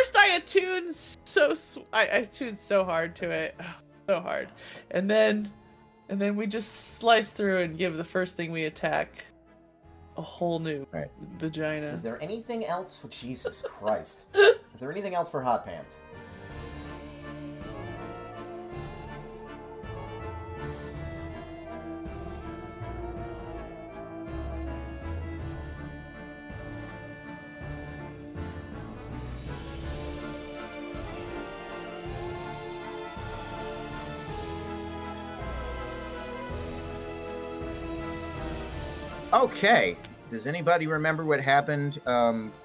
first I attuned I attuned so hard to it. So hard. And then we just slice through and give the first thing we attack a whole new vagina. Is there anything else for Jesus Christ? Is there anything else for Hot Pants? Okay. Does anybody remember what happened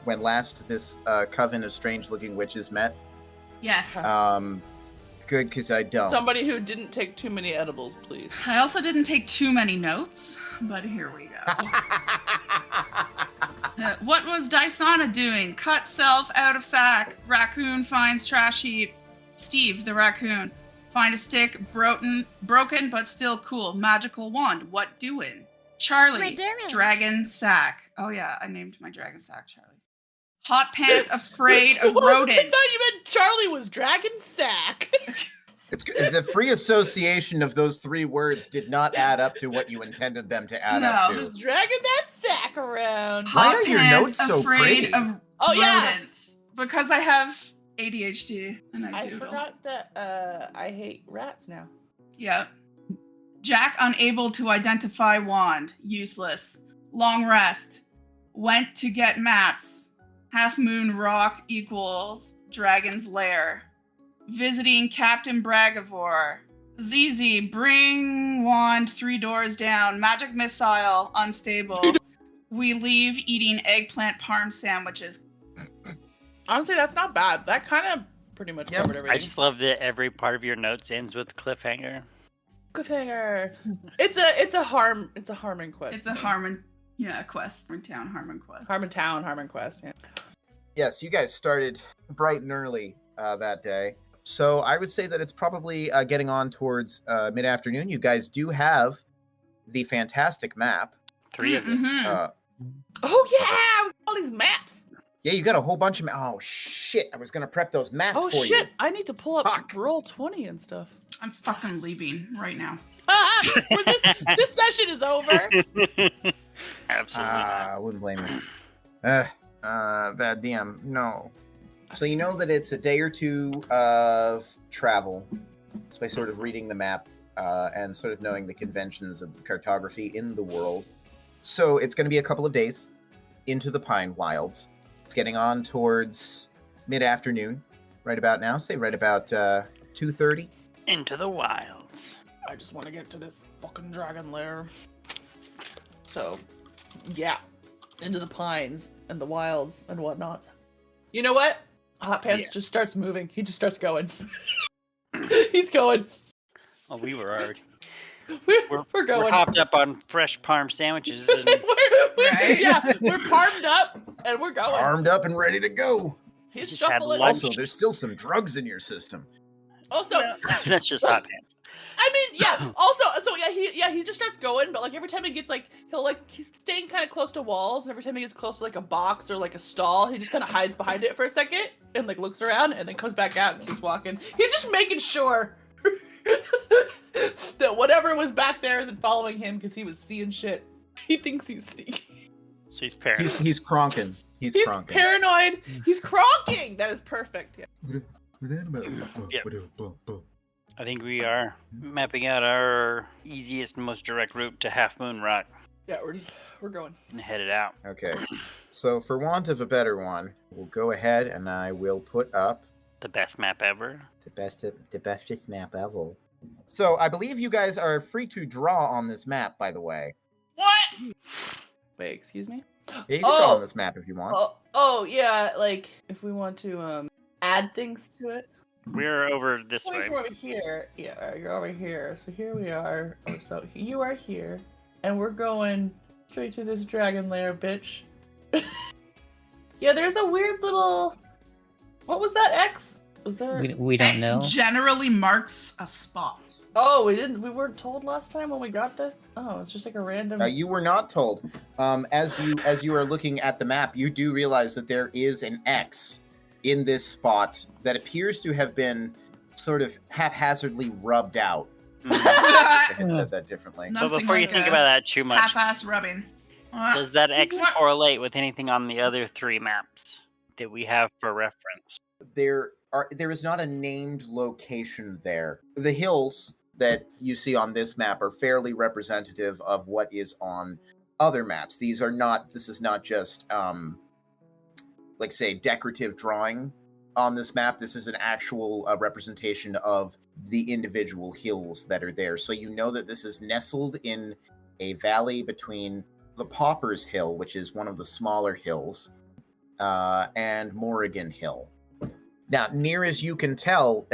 when last this coven of strange-looking witches met? Yes. Good, because I don't. Somebody who didn't take too many edibles, please. I also didn't take too many notes, but here we go. What was Dysana doing? Cut self out of sack. Raccoon finds trash heap. Steve, the raccoon. Find a stick, broken but still cool. Magical wand. What doing? Charlie, dragon sack. Oh yeah, I named my dragon sack Charlie. Hot Pants afraid of rodents. I thought you meant Charlie was dragon sack. It's the free association of those three words did not add up to what you intended them to add up to. Just dragging that sack around. Why are your notes so pretty? Of rodents. Because I have ADHD and I doodle. Forgot that I hate rats now. Yeah. Jack unable to identify wand. Useless. Long rest. Went to get maps. Half moon rock equals dragon's lair. Visiting Captain Bragavor. ZZ, bring wand 3 doors down. Magic missile, unstable. We leave eating eggplant parm sandwiches. Honestly, that's not bad. That kind of pretty much covered everything. I just love that every part of your notes ends with cliffhanger. Cliffhanger. It's a Harmon quest. It's a Harmon quest. Harmon quest. Harmon quest, yeah. Yes, you guys started bright and early that day. So I would say that it's probably getting on towards mid-afternoon. You guys do have the fantastic map. 3 of them. Oh yeah! We got all these maps! Yeah, you got a whole bunch of oh shit, I was gonna prep those maps for you. Oh shit, I need to pull up Roll20 and stuff. I'm fucking leaving right now. This session is over. Absolutely. I wouldn't blame you. Bad DM, no. So you know that it's a day or two of travel. Just by sort of reading the map and sort of knowing the conventions of cartography in the world. So it's going to be a couple of days into the Pine Wilds. It's getting on towards mid-afternoon, right about now. Say right about 2:30. Into the wilds. I just want to get to this fucking dragon lair. So, yeah. Into the pines and the wilds and whatnot. You know what? Hot Pants just starts moving. He just starts going. He's going. Oh, we were already. We're going. We're hopped up on fresh parm sandwiches. And... Yeah, we're parmed up and we're going. Armed up and ready to go. He's shuffling. Also, there's still some drugs in your system. Also, that's just Hot Pants. I mean, yeah. Also, so he just starts going, but like every time he gets he's staying kind of close to walls, and every time he gets close to like a box or like a stall, he just kind of hides behind it for a second and like looks around and then comes back out and keeps walking. He's just making sure that whatever was back there isn't following him because he was seeing shit. He thinks he's sneaky. So he's paranoid. He's cronking. He's cronking. Paranoid. He's cronking. That is perfect. Yeah. I think we are mapping out our easiest and most direct route to Half Moon Rock. Yeah, we're going. And headed out. Okay. So for want of a better one, we'll go ahead and I will put up the best map ever. The bestest map ever. So I believe you guys are free to draw on this map, by the way. What? Wait, excuse me? Yeah, you can draw on this map if you want. Oh yeah, like if we want to add things to it. We're over this way. We're over here. Yeah, you're over here. So here we are. So you are here. And we're going straight to this dragon lair, bitch. Yeah, there's a weird little... What was that X? Was there... We don't know. X generally marks a spot. Oh, we weren't told last time when we got this? Oh, it's just like a random... You were not told. As you are looking at the map, you do realize that there is an X in this spot that appears to have been sort of haphazardly rubbed out. If I had said that differently. No. But before you think about that too much, Half-ass rubbing. does that X What? correlate with anything on the other 3 maps that we have for reference? There is not a named location there. The hills that you see on this map are fairly representative of what is on other maps. This is not just like say decorative drawing on this map. This is an actual representation of the individual hills that are there. So you know that this is nestled in a valley between the Pauper's Hill, which is one of the smaller hills, and Morrigan Hill. Now, near as you can tell,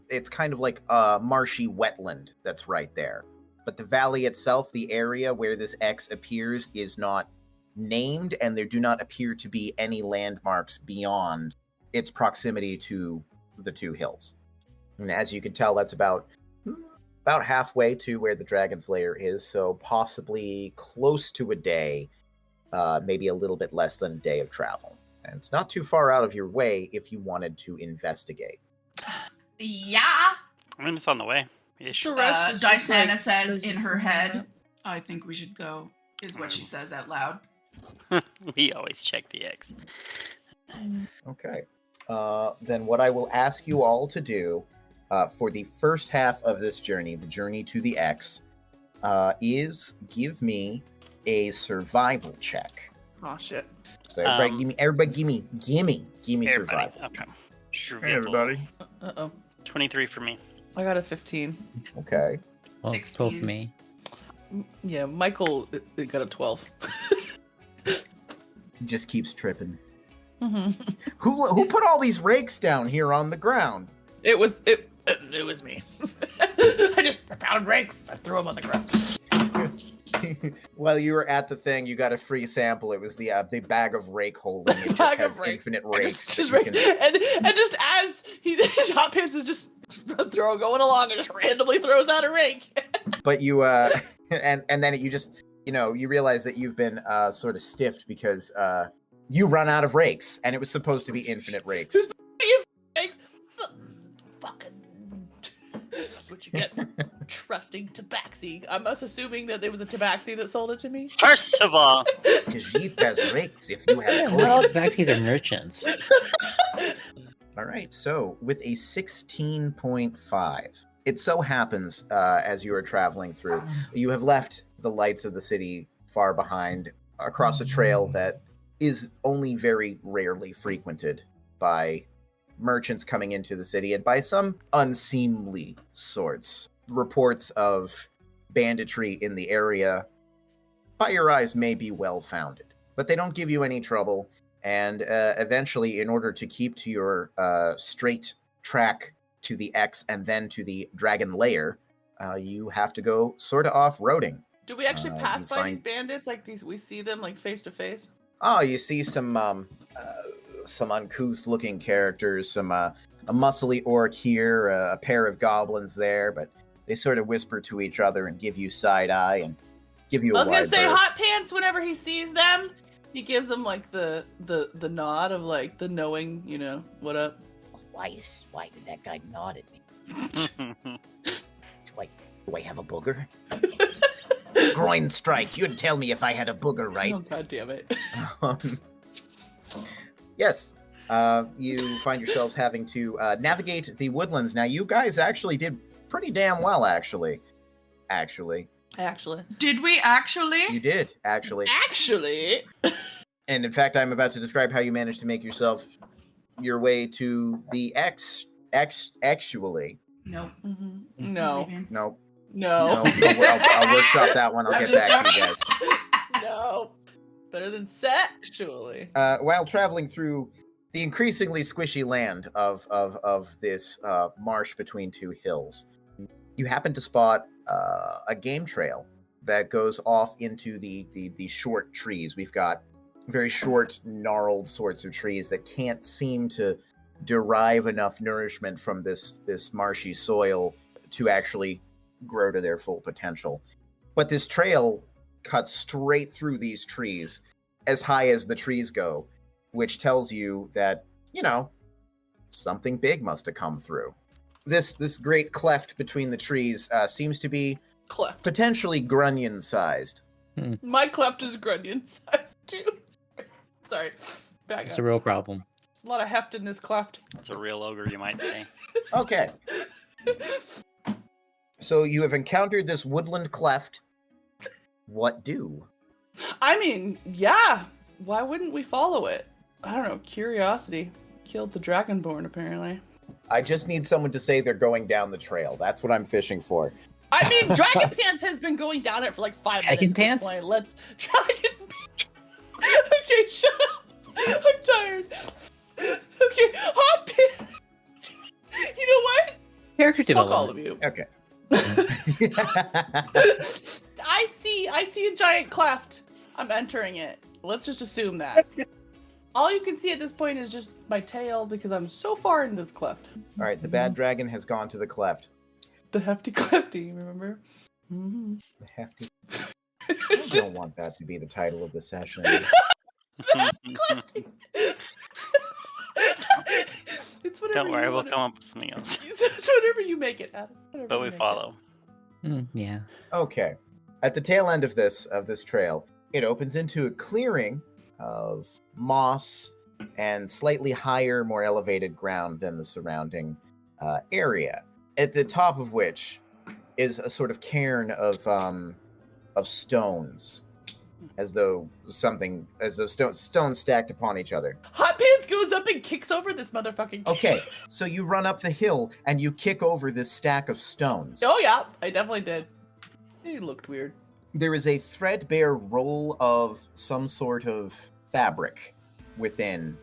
it's kind of like a marshy wetland that's right there. But the valley itself, the area where this X appears, is not named, and there do not appear to be any landmarks beyond its proximity to the 2 hills. And as you can tell, that's about halfway to where the Dragon's Lair is, so possibly close to a day, maybe a little bit less than a day of travel. And it's not too far out of your way if you wanted to investigate. Yeah. I mean, it's on the way. Ish. The rest is just, Dysana like, says there's in just her no head, map. I think we should go, is what she says out loud. We always check the X. Okay. Then what I will ask you all to do for the first half of this journey, the journey to the X, is give me a survival check. Oh shit. So everybody give me Everybody. survival. Okay. Hey, everybody. Uh-oh. 23 for me. I got a 15. Okay. Well, 12 for 16. me. Yeah, Michael it got a 12. He just keeps tripping. Mm-hmm. Who put all these rakes down here on the ground? It was me. I just found rakes. I threw them on the ground. While you were at the thing, you got a free sample. It was the bag of rake holding. It just Bag has of rakes. infinite I rakes. just that you can- and just as Hot Pants is just going along and just randomly throws out a rake. But you and then you just you realize that you've been sort of stiffed because you run out of rakes, and it was supposed to be infinite rakes. Rakes. Fucking. What you get for trusting Tabaxi. I'm assuming that it was a Tabaxi that sold it to me. First of all, Khajiit has rakes if you have Not all coin. Tabaxis are merchants. All right, so with a 16.5, it so happens as you are traveling through, you have left the lights of the city far behind across a trail that is only very rarely frequented by merchants coming into the city and by some unseemly sorts. Reports of banditry in the area, by your eyes, may be well founded, but they don't give you any trouble. And eventually, in order to keep to your straight track to the X and then to the Dragon Lair, you have to go sort of off-roading. Do we actually pass you by find- these bandits? Like these, we see them like face to face. Oh, you see some uncouth-looking characters, a muscly orc here, a pair of goblins there, but they sort of whisper to each other and give you side-eye and give you a I was gonna wide say, berth. Hot Pants. Whenever he sees them, he gives them like the nod of like the knowing, what up. Why did that guy nod at me? Do I have a booger? Groin strike. You'd tell me if I had a booger, right? Oh god damn it! Yes. You find yourselves having to navigate the woodlands. Now, you guys actually did pretty damn well, actually. Actually, Did we actually? You did, actually. And in fact, I'm about to describe how you managed to make your way to the actually. Nope. no, No. no, I'll workshop that one. I'll I'm get just back to you joking. guys. no. Better than sexually. While traveling through the increasingly squishy land of this marsh between 2 hills, you happen to spot a game trail that goes off into the short trees. We've got very short, gnarled sorts of trees that can't seem to derive enough nourishment from this marshy soil to actually grow to their full potential. But this trail cuts straight through these trees, as high as the trees go, which tells you that, Something big must have come through. This great cleft between the trees seems to be Cleft. potentially grunion-sized. My cleft is grunion size too. Sorry. Back It's up. a real problem. There's a lot of heft in this cleft. It's a real ogre, you might say. Okay. So you have encountered this woodland cleft. What do? I mean, yeah. Why wouldn't we follow it? I don't know. Curiosity killed the dragonborn, apparently. I just need someone to say they're going down the trail. That's what I'm fishing for. I mean, Dragon Pants has been going down it for like 5 minutes. Dragon at this Pants? point. Let's Dragon Pants. Okay, shut up. I'm tired. Okay, Hot Pants. You know what? Character Fuck all of development. you. Okay. I see a giant cleft. I'm entering it. Let's just assume that. All you can see at this point is just my tail because I'm so far in this cleft. All right, the bad dragon has gone to the cleft. The hefty clefty, remember? Mm-hmm. The hefty. I Just don't want that to be the title of the session. clefty. It's whatever. Don't worry, you we'll wanna- come up with something else. It's whatever you make it, Adam. Whatever But you we make follow. Yeah. Okay. At the tail end of this trail, it opens into a clearing of moss and slightly higher, more elevated ground than the surrounding area. At the top of which is a sort of cairn of stones, as though stones stacked upon each other. it. Hot Pants goes up and kicks over this motherfucking. Okay, so you run up the hill and you kick over this stack of stones. Oh yeah, I definitely did. It looked weird. There is a threadbare roll of some sort of fabric within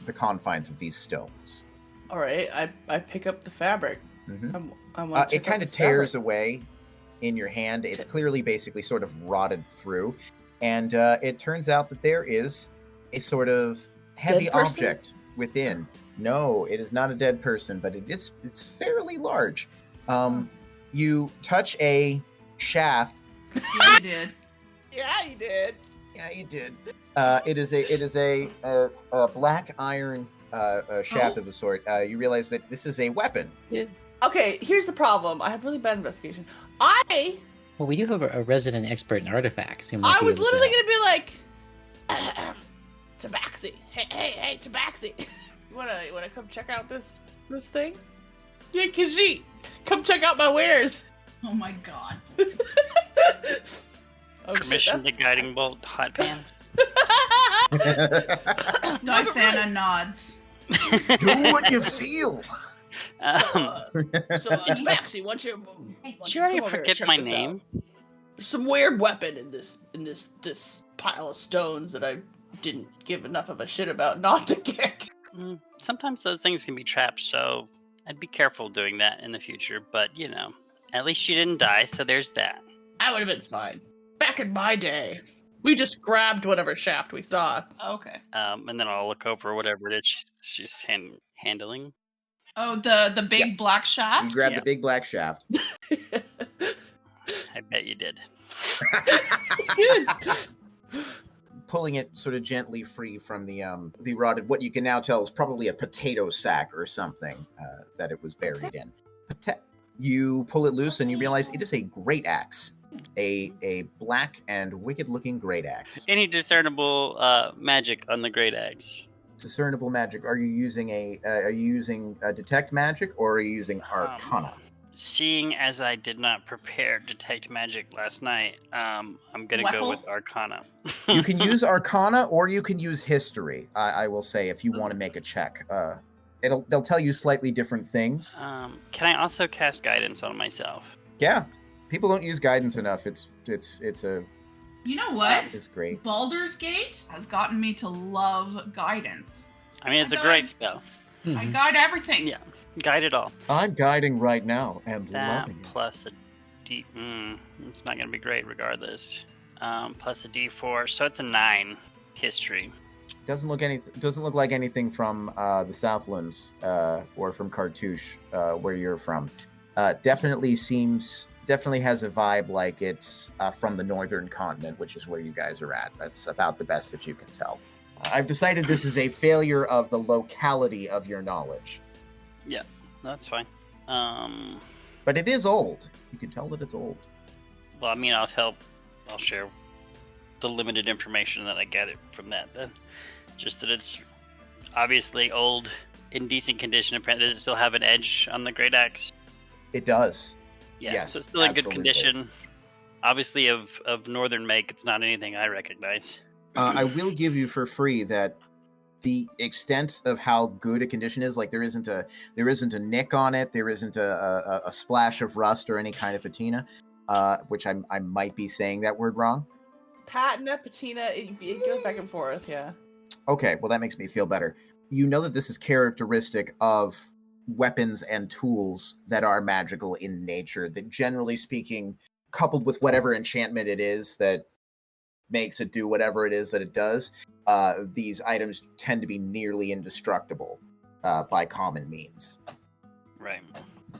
the confines of these stones. All right, I pick up the fabric. Mhm. I want It kind of tears away in your hand. It's clearly basically sort of rotted through. And it turns out that there is a sort of heavy Dead person? object within. No, it is not a dead person, but it's fairly large. You touch a shaft. Yeah, you did. Yeah, you did. Yeah, you did. It is a black iron shaft of a sort. You realize that this is a weapon. Okay, here's the problem. I have really bad investigation. Well, we do have a resident expert in artifacts. Who might I be was able to literally help. gonna be like, Tabaxi. Hey, Tabaxi. You wanna come check out this thing? Yeah, Khajiit, come check out my wares. Oh my god. Oh, Permission to guiding bolt Hot Pants. Dysana nods. Do what you feel. So, Tabaxi, why don't you Did you already come over here and forget check my this name? out? There's some weird weapon in this pile of stones that I didn't give enough of a shit about not to kick. Sometimes those things can be trapped, so I'd be careful doing that in the future. But, you know, at least you didn't die, so there's that. I would have been fine. Back in my day, we just grabbed whatever shaft we saw. Okay. And then I'll look over whatever it is she's handling. Oh, the big black shaft? You grab Yeah. the big black shaft. I bet you did. Dude, Pulling it sort of gently free from the rotted, what you can now tell is probably a potato sack or something that it was buried in. You pull it loose and you realize it is a great axe. A black and wicked-looking great axe. Any discernible magic on the great axe? Discernible magic. Are you using a detect magic or are you using arcana? Seeing as I did not prepare detect magic last night, I'm gonna go with Arcana. You can use arcana or you can use history. I will say if you want to make a check. They'll tell you slightly different things. Can I also cast guidance on myself? Yeah, people don't use guidance enough. It's You know what? it's great. Baldur's Gate has gotten me to love guidance. I mean, it's a I great got- spell. Mm-hmm. I guide everything. Yeah, guide it all. I'm guiding right now and That loving it. plus a D. It's not gonna be great regardless. Plus a D4, so it's a 9 history. Doesn't look like anything from the Southlands or from Cartouche, where you're from. Definitely has a vibe like it's from the northern continent, which is where you guys are at. That's about the best that you can tell. I've decided this is a failure of the locality of your knowledge. Yeah, that's fine. But it is old. You can tell that it's old. Well, I mean, I'll share the limited information that I gathered from that then. Just that it's obviously old, in decent condition. Apparently, does it still have an edge on the great axe? It does. Yeah, Yes, so it's still in good absolutely. condition. Obviously, of northern make, it's not anything I recognize. I will give you for free that the extent of how good a condition is, like there isn't a nick on it, there isn't a splash of rust or any kind of patina, which I might be saying that word wrong. Patina, patina, it goes back and forth, yeah. Okay, well that makes me feel better. You know that this is characteristic of weapons and tools that are magical in nature, that generally speaking, coupled with whatever enchantment it is that makes it do whatever it is that it does, these items tend to be nearly indestructible by common means. Right.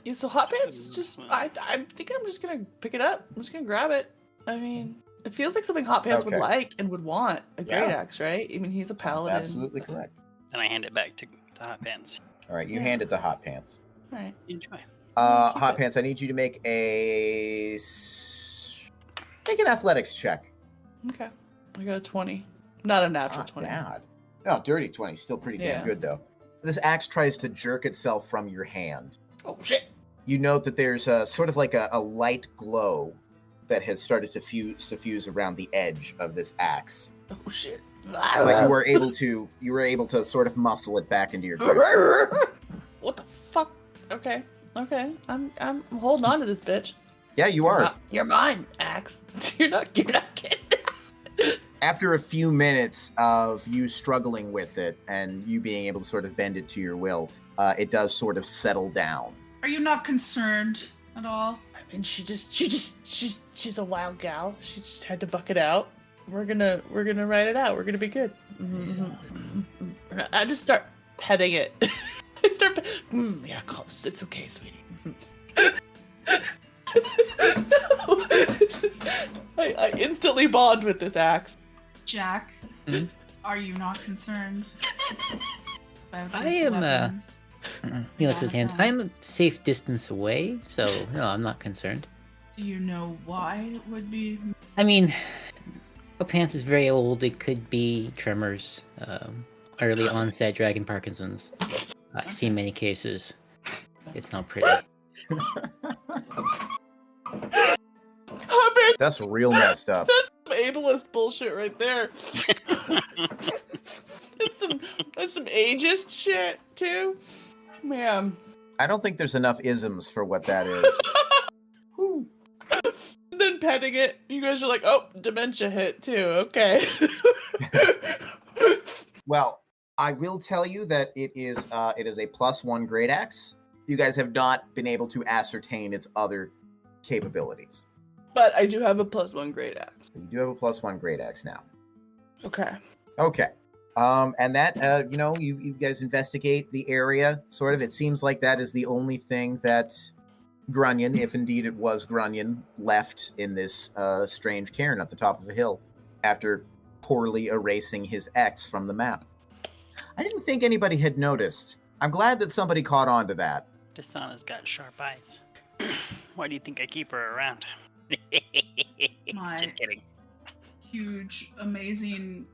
Yeah, so hot pants, just I think I'm just gonna pick it up. I'm just gonna grab it. I mean, it feels like something Hot Pants would Okay. like and would want. A Yeah. great axe, right? I mean, he's a Sounds paladin. absolutely correct. And I hand it back to Hot Pants. All right, you Yeah. hand it to Hot Pants. All right. Enjoy. Hot Pants, I need you to make make an athletics check. Okay. I got a 20. Not a natural Not 20. bad. No, dirty 20. Still pretty damn Yeah. good, though. This axe tries to jerk itself from your hand. Oh, shit. You note that there's a sort of like a light glow that has started to suffuse around the edge of this axe. Oh, shit. Like you were able to sort of muscle it back into your grip. What the fuck? Okay. Okay. I'm holding on to this bitch. Yeah, you are. You're mine, axe. You're not kidding. After a few minutes of you struggling with it and you being able to sort of bend it to your will, it does sort of settle down. Are you not concerned at all? I mean, she's a wild gal. She just had to buck it out. We're gonna ride it out. We're gonna be good. I just start petting it. I start. Yeah, it's okay, sweetie. No. I instantly bond with this axe. Jack, Hmm? are you not concerned? about I this am, weapon? He looks at his hands. I'm a safe distance away, so no, I'm not concerned. Do you know why it would be? I mean, Pants is very old. It could be tremors, early onset dragon Parkinson's. I've seen many cases. It's not pretty. Oh, man, That's real messed up. that's some ableist bullshit right there. It's some ageist shit too. Man. I don't think there's enough isms for what that is. Whew. And then petting it, you guys are like, oh, dementia hit too. Okay. Well, I will tell you that it is a +1 great axe. You guys have not been able to ascertain its other capabilities. But I do have a +1 great axe. You do have a +1 great axe now. Okay. Okay. And that, you guys investigate the area, sort of. It seems like that is the only thing that Grunion, if indeed it was Grunion, left in this strange cairn at the top of a hill after poorly erasing his X from the map. I didn't think anybody had noticed. I'm glad that somebody caught on to that. Dishana's got sharp eyes. Why do you think I keep her around? My Just kidding. huge, amazing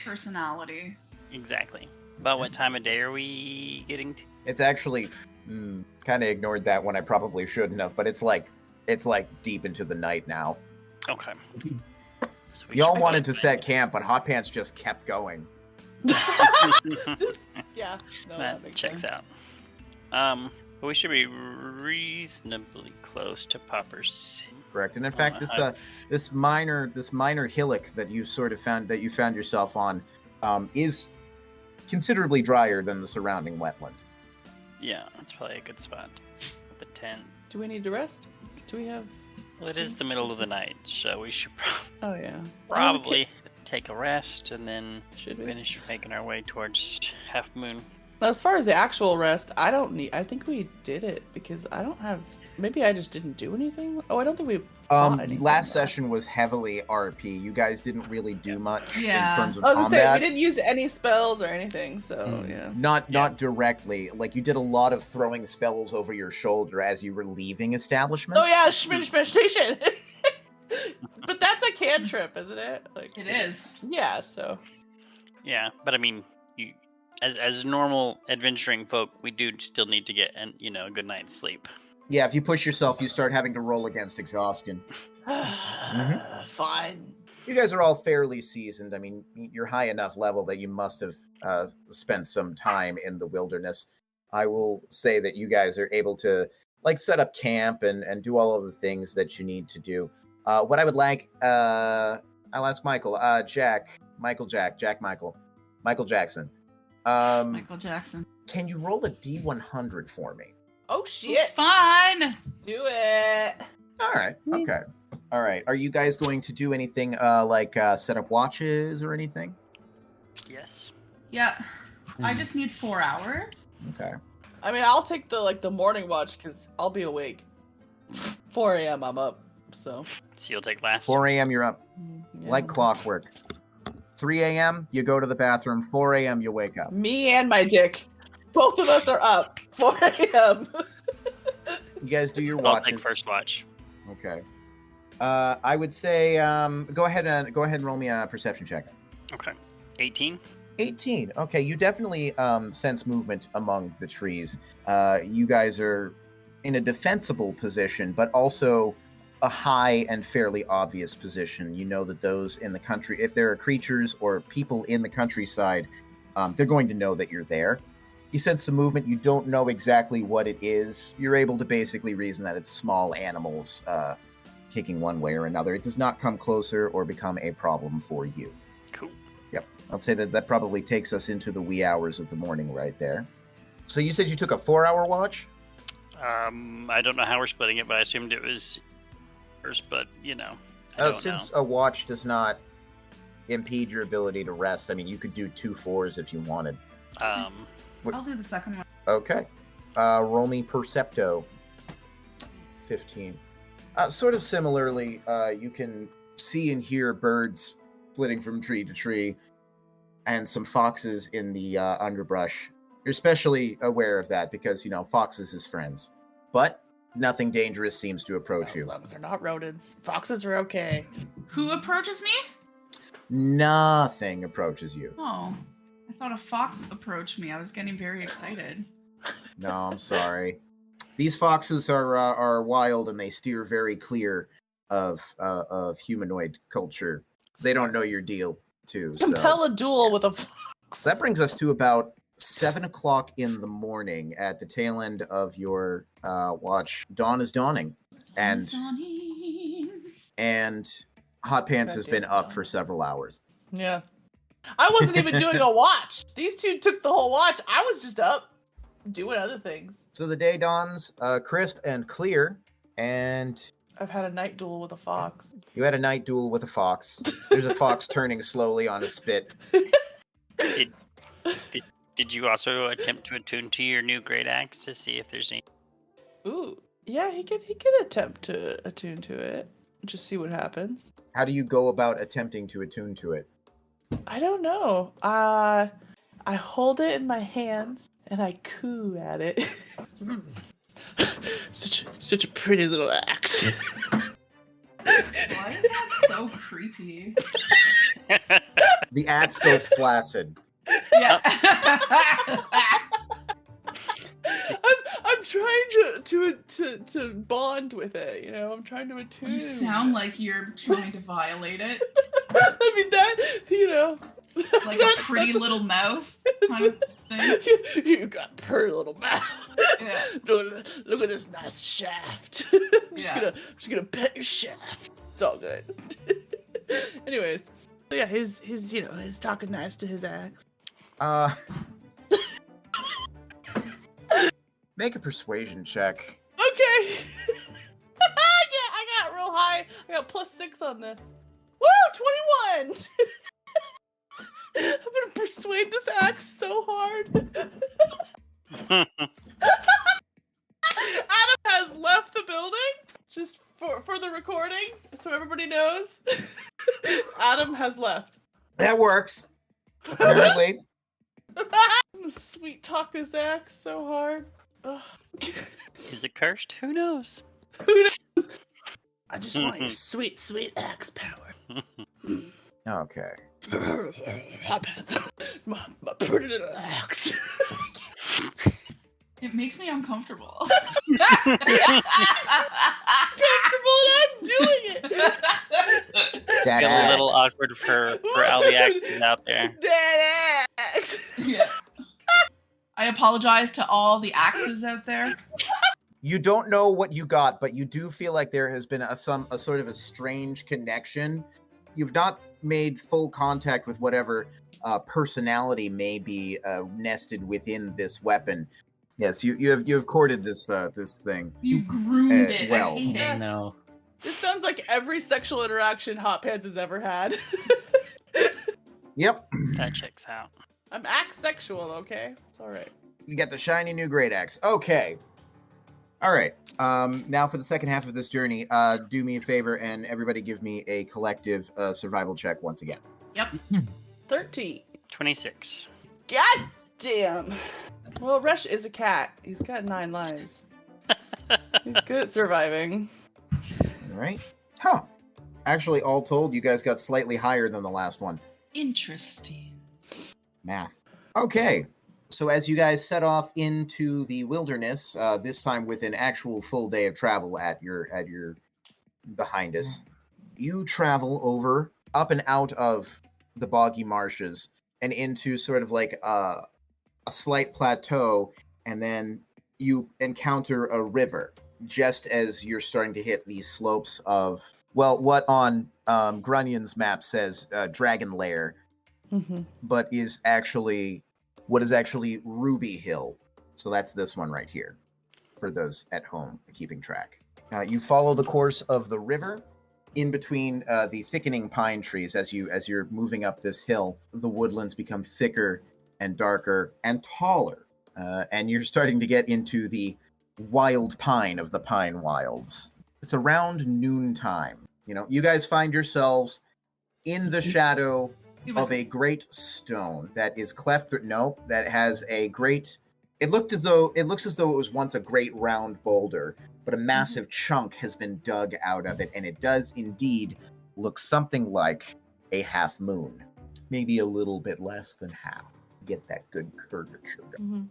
personality. Exactly. About what time of day are we getting to? It's actually kind of ignored that one. I probably shouldn't have, but it's like deep into the night now. Okay. So we Y'all should wanted to be- set camp, but Hot Pants just kept going. Yeah. No, that makes checks sense. out. But we should be reasonably close to Popper's. Correct. And in fact, this minor hillock that you found yourself on is considerably drier than the surrounding wetland. Yeah, that's probably a good spot. With the tent. Do we need to rest? Do we have? Well, it is the middle of the night, so we should Oh yeah. probably take a rest and then Should we? finish making our way towards Half Moon. Now, as far as the actual rest, I don't need. I think we did it because I don't have maybe I just didn't do anything. Oh, I don't think we fought anything Last session was heavily RP. You guys didn't really do much Yeah. in terms of I was gonna say we combat. didn't use any spells or anything, so Mm. yeah. Not directly. Like you did a lot of throwing spells over your shoulder as you were leaving establishments. Oh yeah, station. But that's a cantrip, isn't it? Like It is. Yeah, so Yeah, but I mean, you, as normal adventuring folk, we do still need to get a good night's sleep. Yeah, if you push yourself, you start having to roll against exhaustion. fine. You guys are all fairly seasoned. I mean, you're high enough level that you must have spent some time in the wilderness. I will say that you guys are able to set up camp and do all of the things that you need to do. What I would like, I'll ask Michael, Michael Jackson. Michael Jackson. Can you roll a D100 for me? Oh shit. Fine. Do it. All right. Okay. All right. Are you guys going to do anything set up watches or anything? Yes. Yeah. I just need 4 hours. Okay. I mean, I'll take the morning watch because I'll be awake. 4 a.m. I'm up, so. So you'll take last. 4 a.m. you're up. Yeah. Like clockwork. 3 a.m. you go to the bathroom. 4 a.m. you wake up. Me and my dick. Both of us are up. 4 a.m. You guys do your I'll watches. take first watch. Okay. I would say go ahead and roll me a perception check. Okay. 18. 18. Okay, you definitely sense movement among the trees. You guys are in a defensible position, but also a high and fairly obvious position. You know that those in the country, if there are creatures or people in the countryside, they're going to know that you're there. You sense some movement. You don't know exactly what it is. You're able to basically reason that it's small animals kicking one way or another. It does not come closer or become a problem for you. Cool. Yep. I'll say that probably takes us into the wee hours of the morning right there. So you said you took a 4-hour watch? I don't know how we're splitting it, but I assumed it was first, but I don't Since know. a watch does not impede your ability to rest, I mean, you could do 2 4s if you wanted. I'll do the second one. Okay. Roll me Percepto. 15. Sort of similarly, you can see and hear birds flitting from tree to tree and some foxes in the underbrush. You're especially aware of that because, foxes is friends. But nothing dangerous seems to approach you. As long as they're not rodents. Foxes are okay. Who approaches me? Nothing approaches you. Oh, I thought a fox approached me. I was getting very excited. No, I'm sorry. These foxes are wild and they steer very clear of humanoid culture. They don't know your deal, too. Compel a duel with a fox. That brings us to about 7 o'clock in the morning at the tail end of your watch. Dawn is dawning, and Hot Pants has been up for several hours. Yeah. I wasn't even doing a watch. These two took the whole watch. I was just up doing other things. So the day dawns crisp and clear, and I've had a night duel with a fox. you had a night duel with a fox. There's a fox turning slowly on a spit. Did you also attempt to attune to your new great axe to see if there's any? Ooh, yeah, he could attempt to attune to it. Just see what happens. How do you go about attempting to attune to it? I don't know. I hold it in my hands and I coo at it. Such a pretty little axe. Why is that so creepy? The axe goes flaccid. Yeah. I'm trying to bond with it, I'm trying to attune. You sound like you're trying to violate it. I mean that, Like a pretty little mouth kind of thing. You got a pretty little mouth. Yeah. Look at this nice shaft. I'm just gonna pet your shaft. It's all good. Anyways, so yeah, he's talking nice to his axe. Make a persuasion check. Okay. I got real high. I got +6 on this. Woo, 21. I'm gonna persuade this axe so hard. Adam has left the so everybody knows. Adam has left. That works. Apparently. Sweet talk this axe so hard. Ugh. Is it cursed? Who knows? Who knows? I just want your sweet, sweet axe power. Okay. Hot pants. My pretty little axe. It makes me uncomfortable. Comfortable and I'm doing it. That Feel a little axe. awkward for all the actors out there. That axe. Yeah. I apologize to all the axes out there. You don't know what you got, but you do feel like there has been a sort of a strange connection. You've not made full contact with whatever personality may be nested within this weapon. Yes, you have courted this this thing. You groomed it. well. I hate it. No. This sounds like every sexual interaction Hot Pants has ever had. Yep. That checks out. I'm axe sexual, okay? It's alright. You got the shiny new great axe. Okay. All right. Now for the second half of this journey, do me a favor and everybody give me a collective survival check once again. Yep. 13. 26. God damn. Well, Resh is a cat. He's got 9 lives. He's good at surviving. All right. Huh. Actually, all told, you guys got slightly higher than the last one. Interesting. Math. Okay. So as you guys set off into the wilderness, this time with an actual full day of travel at your behind us, you travel over, up and out of the boggy marshes and into sort of like a slight plateau, and then you encounter a river just as you're starting to hit these slopes of, well, what on Grunyon's map says Dragon Lair, but is actually what is actually Ruby Hill. So that's this one right here, for those at home keeping track. You follow the course of the river in between the thickening pine trees. As you're moving up this hill, the woodlands become thicker and darker and taller, and you're starting to get into the wild pine of the pine wilds. It's around noontime. You know, you guys find yourselves in the shadow of a great stone that is cleft through. No, that has a great. It looks as though it was once a great round boulder, but a massive chunk has been dug out of it, and it does indeed look something like a half moon, maybe a little bit less than half. Get that good curvature going.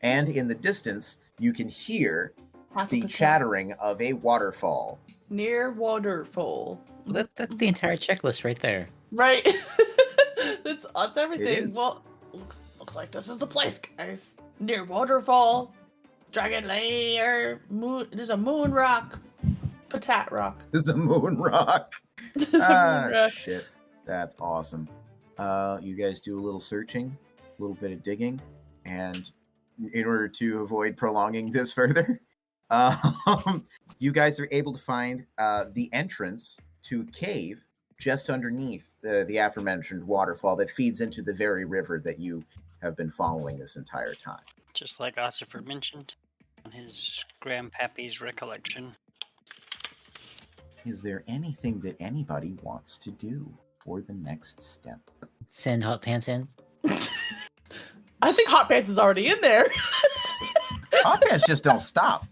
And in the distance, you can hear the chattering of a waterfall. Near waterfall. That's the entire checklist right there. Right. that's everything. It is. Well, looks like this is the place, guys. Near waterfall, Dragon Lair, moon. There's a moon rock, Patat rock. This is a moon rock. There's a moon rock. Shit. That's awesome. You guys do a little searching, a little bit of digging, and in order to avoid prolonging this further, you guys are able to find the entrance to a cave just underneath the aforementioned waterfall that feeds into the very river that you have been following this entire time. Just like Ossifer mentioned on his grandpappy's recollection. Is there anything that anybody wants to do for the next step? Send Hot Pants in. I think Hot Pants is already in there. Hot Pants just don't stop.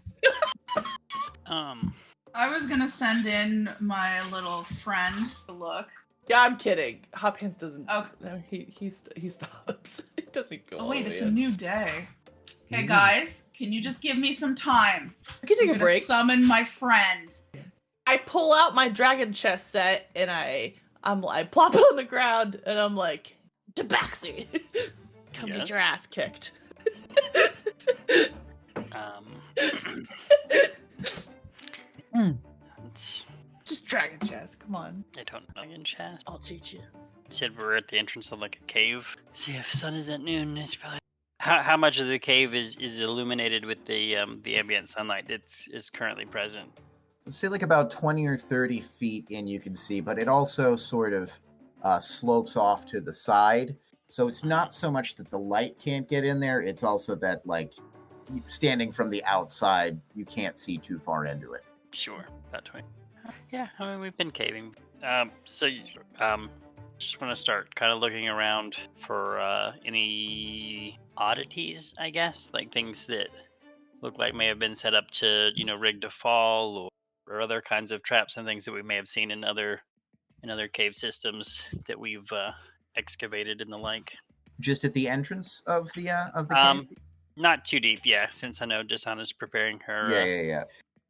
I was gonna send in my little friend to look. Yeah, I'm kidding. Hot Pants doesn't. Okay. No, he stops. He doesn't go. Oh wait, all the it's way a in. new day. Okay, guys, can you just give me some time? I can take I'm a gonna break. Summon my friend. I pull out my dragon chess set and I plop it on the ground and I'm like, Tabaxi, come Yes? get your ass kicked. It's, Just dragon chess, come on. I don't know in chat. I'll teach you. Said we're at the entrance of like a cave. See, if sun is at noon, it's probably. How much of the cave is illuminated with the ambient sunlight that is currently present? Say like about 20 or 30 feet in you can see, but it also sort of slopes off to the side. So it's not so much that the light can't get in there, it's also that, like, standing from the outside, you can't see too far into it. Sure, about 20. Yeah, I mean, we've been caving. Just want to start kind of looking around for any oddities, I guess, like things that look like may have been set up to, rig to fall, or other kinds of traps and things that we may have seen in other cave systems that we've excavated and the like. Just at the entrance of the cave? Not too deep, yeah, since I know Dishana's preparing her. Yeah.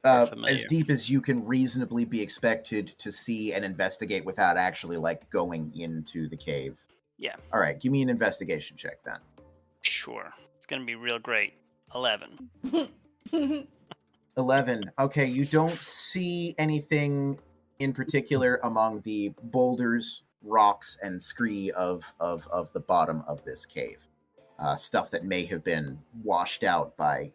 Familiar. As deep as you can reasonably be expected to see and investigate without actually like going into the cave. Yeah. All right, give me an investigation check then. Sure. It's gonna be real great. 11. 11. Okay, you don't see anything in particular among the boulders, rocks, and scree of the bottom of this cave. Stuff that may have been washed out by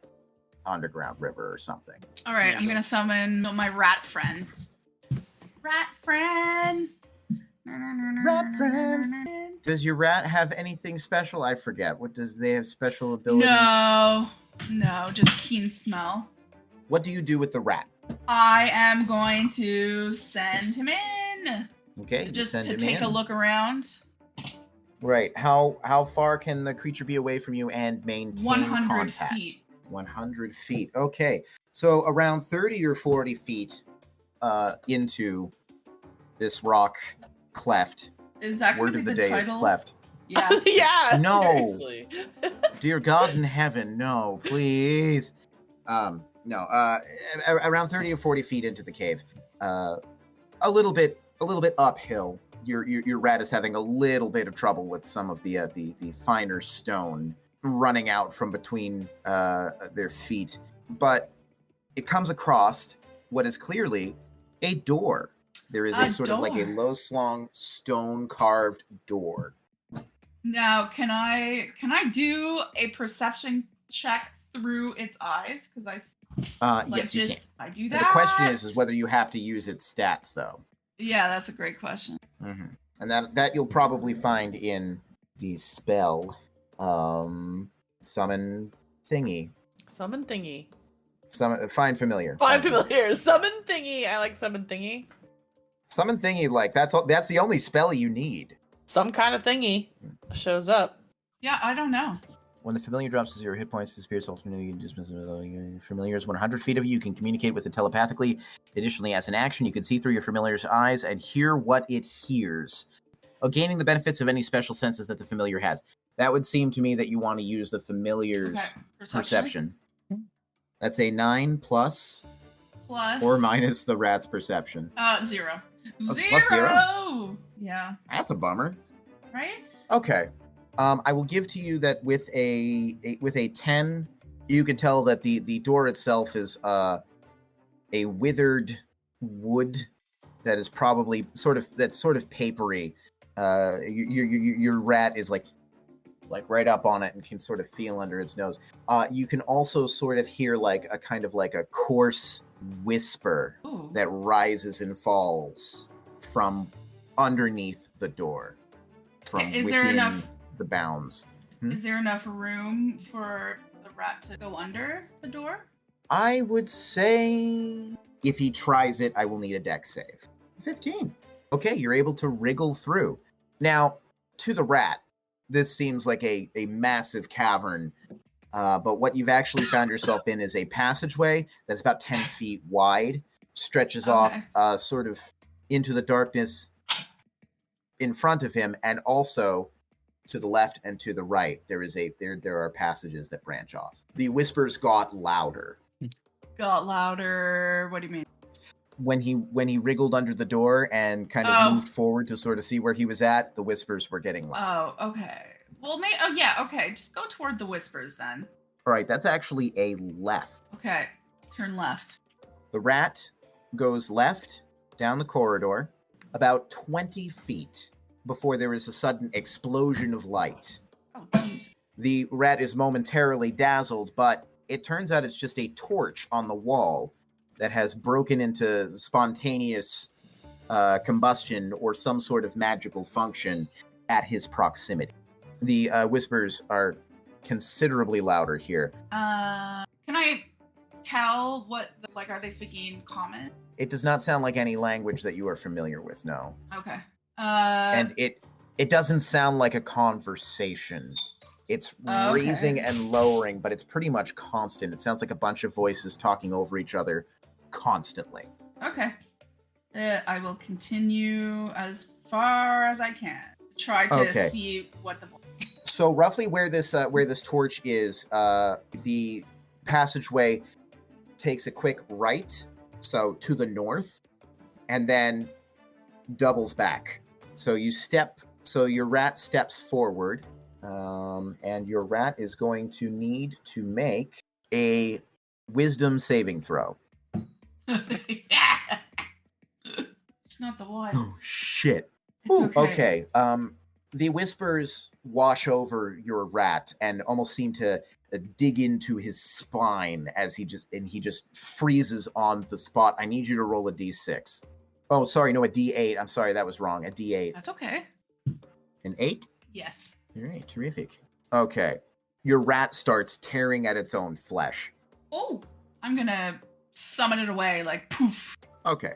underground river or something. All right, Yeah. I'm gonna summon my rat friend. Rat friend. Rat friend. Does your rat have anything special? I forget. What does they have special abilities? No, just keen smell. What do you do with the rat? I am going to send him in. Okay, you Just send to him take in. a look around. Right. How far can the creature be away from you and maintain 100 contact? feet. 100 feet. Okay. So around 30 or 40 feet into this rock cleft. Is that going Word to of be the the day is title? cleft. Yeah. Yeah. No. Seriously. Dear God in heaven, no, please. No. Around 30 or 40 feet into the cave. A little bit uphill. Your rat is having a little bit of trouble with some of the finer stone running out from between their feet, but it comes across what is clearly a door. There is a sort of like a door. low slung stone carved door. Now, can I do a perception check through its eyes? Because Yes, you can. I do But that. the question is whether you have to use its stats though. Yeah, that's a great question. Mm-hmm. And that you'll probably find in the spell summon thingy. Summon thingy. Find familiar. Find familiar. Summon thingy. I like summon thingy. Summon thingy, like that's the only spell you need. Some kind of thingy shows up. Yeah, I don't know. When the familiar drops to 0 hit points, disappears ultimately. You can dismiss it. Familiar is 100 feet of you. You can communicate with it telepathically. Additionally, as an action, you can see through your familiar's eyes and hear what it hears, gaining the benefits of any special senses that the familiar has. That would seem to me that you want to use the familiar's perception. That's a 9 plus or minus the rat's perception. 0. Plus 0? Yeah. That's a bummer. Right? Okay. I will give to you that with a 10, you can tell that the door itself is a withered wood that is probably sort of papery. Your rat is like right up on it and can sort of feel under its nose. You can also sort of hear like a kind of like a coarse whisper that rises and falls from underneath the door, from within the bounds. Is there enough room for the rat to go under the door? I would say if he tries it, I will need a dex save. 15. Okay, you're able to wriggle through. Now, to the rat, this seems like a massive cavern, but what you've actually found yourself in is a passageway that's about 10 feet wide, stretches off sort of into the darkness in front of him, and also to the left and to the right, there are passages that branch off. The whispers got louder. Got louder. What do you mean? When he wriggled under the door and kind of moved forward to sort of see where he was at, the whispers were getting louder. Oh, okay. Well, okay. Just go toward the whispers then. All right, that's actually a left. Okay, turn left. The rat goes left down the corridor about 20 feet before there is a sudden explosion of light. Oh, jeez. The rat is momentarily dazzled, but it turns out it's just a torch on the wall that has broken into spontaneous combustion or some sort of magical function at his proximity. The whispers are considerably louder here. Can I tell what, are they speaking common? It does not sound like any language that you are familiar with, no. Okay. And it doesn't sound like a conversation. It's raising and lowering, but it's pretty much constant. It sounds like a bunch of voices talking over each other constantly. Okay. I will continue as far as I can. Try to see what the. So roughly where this torch is, the passageway takes a quick right, so to the north, and then doubles back. So your rat steps forward, and your rat is going to need to make a wisdom saving throw. It's not the one. Oh shit. It's okay. The whispers wash over your rat and almost seem to dig into his spine as he just freezes on the spot. I need you to roll a d6. Oh, sorry, no, a d8. I'm sorry, that was wrong. A d8. That's okay. An 8? Yes. All right, terrific. Okay. Your rat starts tearing at its own flesh. Oh, I'm gonna summon it away, like poof. Okay.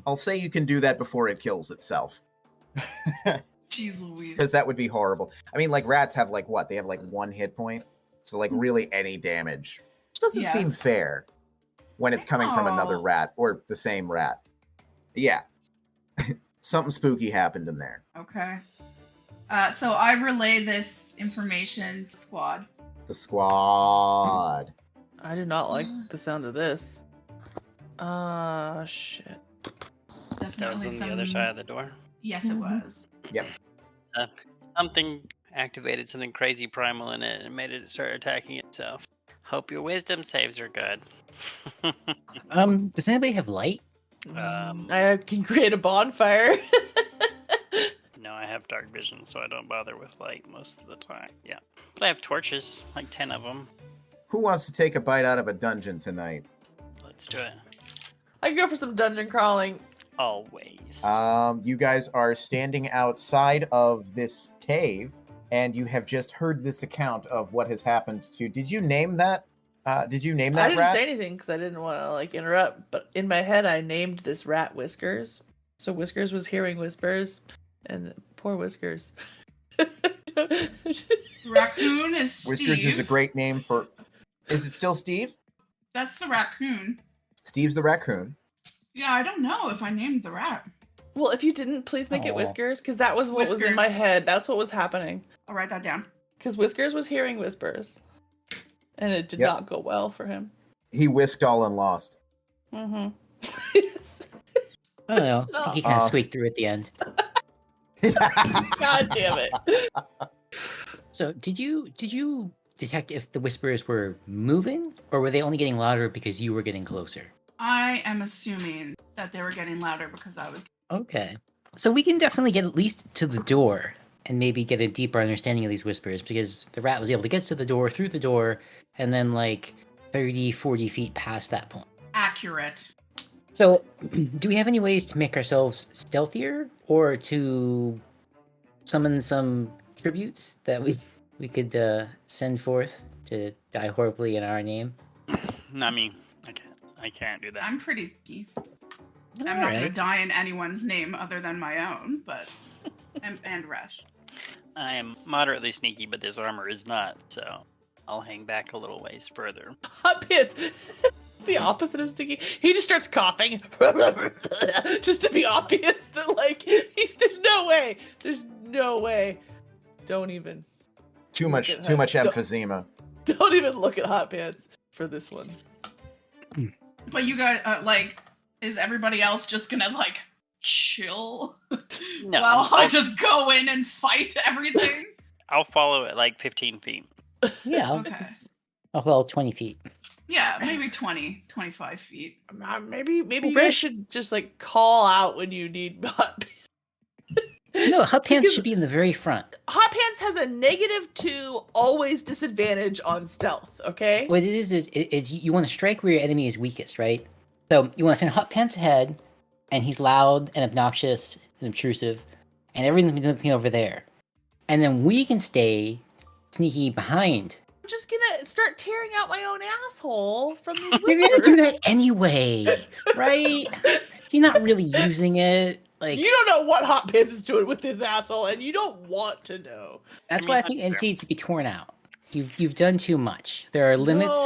I'll say you can do that before it kills itself. Jeez Louise. Because that would be horrible. I mean, like, rats have, like, what? They have, like, 1 hit point? So, like, really any damage. Which doesn't seem fair when it's coming from another rat or the same rat. Yeah. Something spooky happened in there. Okay. So I relay this information to squad. The squad. I do not like the sound of this. Shit. Definitely That was on the other side of the door. Yes, it was. Yep. Something activated something crazy primal in it and made it start attacking itself. Hope your wisdom saves are good. Does anybody have light? I can create a bonfire. No, I have dark vision, so I don't bother with light most of the time. Yeah. But I have torches, like 10 of them. Who wants to take a bite out of a dungeon tonight? Let's do it. I can go for some dungeon crawling. Always. You guys are standing outside of this cave, and you have just heard this account of what has happened to... Did you name that? I didn't rat? say anything because I didn't want to like interrupt. But in my head, I named this rat Whiskers. So Whiskers was hearing whispers, and poor Whiskers. Raccoon is Steve. Whiskers is a great name for... Is it still Steve? That's the raccoon. Steve's the raccoon. Yeah, I don't know if I named the rat. Well, if you didn't, please make it Whiskers, because that was what was in my head. That's what was happening. I'll write that down. Because Whiskers was hearing whispers, and it did not go well for him. He whisked all and lost. Mm-hmm. I don't know. I think he kind of squeaked through at the end. God damn it. So, did you detect if the whispers were moving, or were they only getting louder because you were getting closer? I am assuming that they were getting louder because I was... Okay. So we can definitely get at least to the door and maybe get a deeper understanding of these whispers, because the rat was able to get to the door, through the door, and then like 30, 40 feet past that point. Accurate. So, do we have any ways to make ourselves stealthier, or to summon some tributes that we could send forth to die horribly in our name? I mean, I can't do that. I'm pretty ski. I'm not going to die in anyone's name other than my own, but... and Resh. I am moderately sneaky, but this armor is not, so I'll hang back a little ways further. Hot Pits. The opposite of sticky. He just starts coughing. Just to be obvious that, like, there's no way. There's no way. Don't even. Too much emphysema. Don't even look at Hot Pants for this one. But you guys, is everybody else just gonna, chill? No. While I just go in and fight everything? I'll follow it like 15 feet. Yeah. Okay. Well, 20 feet. Yeah, maybe 20, 25 feet. Maybe you guys should just, call out when you need Hot Pants. No, Hot Pants should be in the very front. Hot Pants has a -2 always disadvantage on stealth, okay? What it is you want to strike where your enemy is weakest, right? So you want to send Hot Pants ahead, and he's loud and obnoxious and obtrusive, and everything's looking over there. And then we can stay sneaky behind just gonna start tearing out my own asshole from these whispers. You're gonna do that anyway, right? You're not really using it. Like You don't know what Hot Pants is doing with his asshole, and you don't want to know. that's I why I mean, think it needs to be torn out. You've done too much. There are limits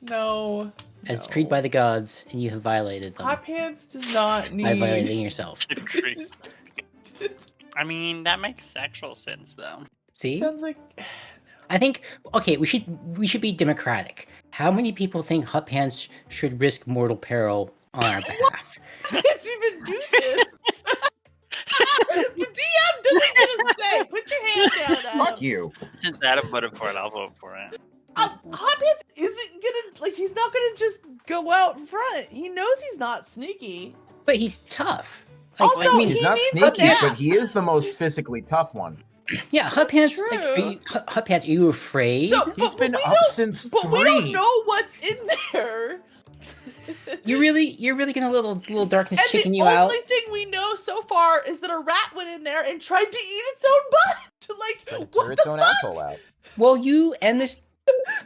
No. as decreed by the gods, and you have violated them Hot Pants does not need. by violating yourself. Agreed. I mean, that makes actual sense, though. See? Sounds like. I think we should be democratic. How many people think Hot Pants should risk mortal peril on our behalf? Let's even do this. The DM doesn't get a say. Put your hand down, Adam. Fuck you. Since Adam voted for it, I'll vote for it. Hot Pants isn't gonna he's not gonna just go out in front. He knows he's not sneaky. But he's tough. Also, I mean, He's he not needs sneaky, a nap. but he is the most physically tough one. yeah, Hot Pants. Like, true. Hot Pants, are you afraid? So, He's but been we up don't- since But 3. we don't know what's in there. you're really gonna little darkness And chicken the you out. only thing we know so far is that a rat went in there and tried to eat its own butt. Like, Trying to what tear its the own fuck? asshole out. Well, you and this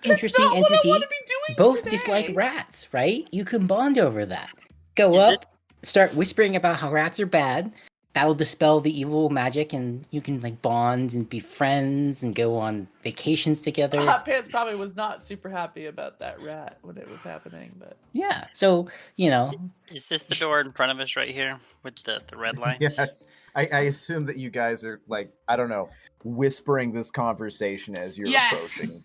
interesting That's not what I entity want to be doing both today. dislike rats, right? You can bond over that. Go Is up, start whispering about how rats are bad. That'll dispel the evil magic, and you can like bond and be friends and go on vacations together. Hot Pants probably was not super happy about that rat when it was happening, but Yeah. So Is this the door in front of us right here with the red lines? Yes. I assume that you guys are, like, I don't know, whispering this conversation as you're Yes. approaching.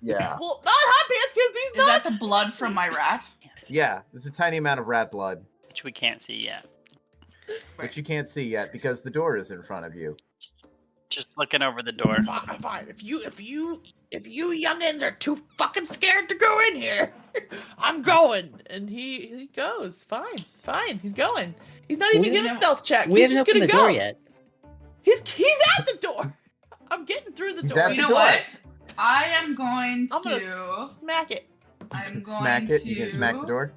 Yeah. well, not Hot Pants because he's Is not. that the blood from my rat? Yes. Yeah, it's a tiny amount of rat blood, Which we can't see yet. which you can't see yet because the door is in front of you. Just looking over the door. Fine. If you youngins are too fucking scared to go in here, I'm going. And he goes. Fine. He's going. He's not even We getting a haven't- stealth check. we He's haven't just opened gonna the go. door yet. He's at the door. I'm getting through the He's door. at You the know door. what? I am going I'm gonna to. smack it. I'm going Smack it. to You can smack the door.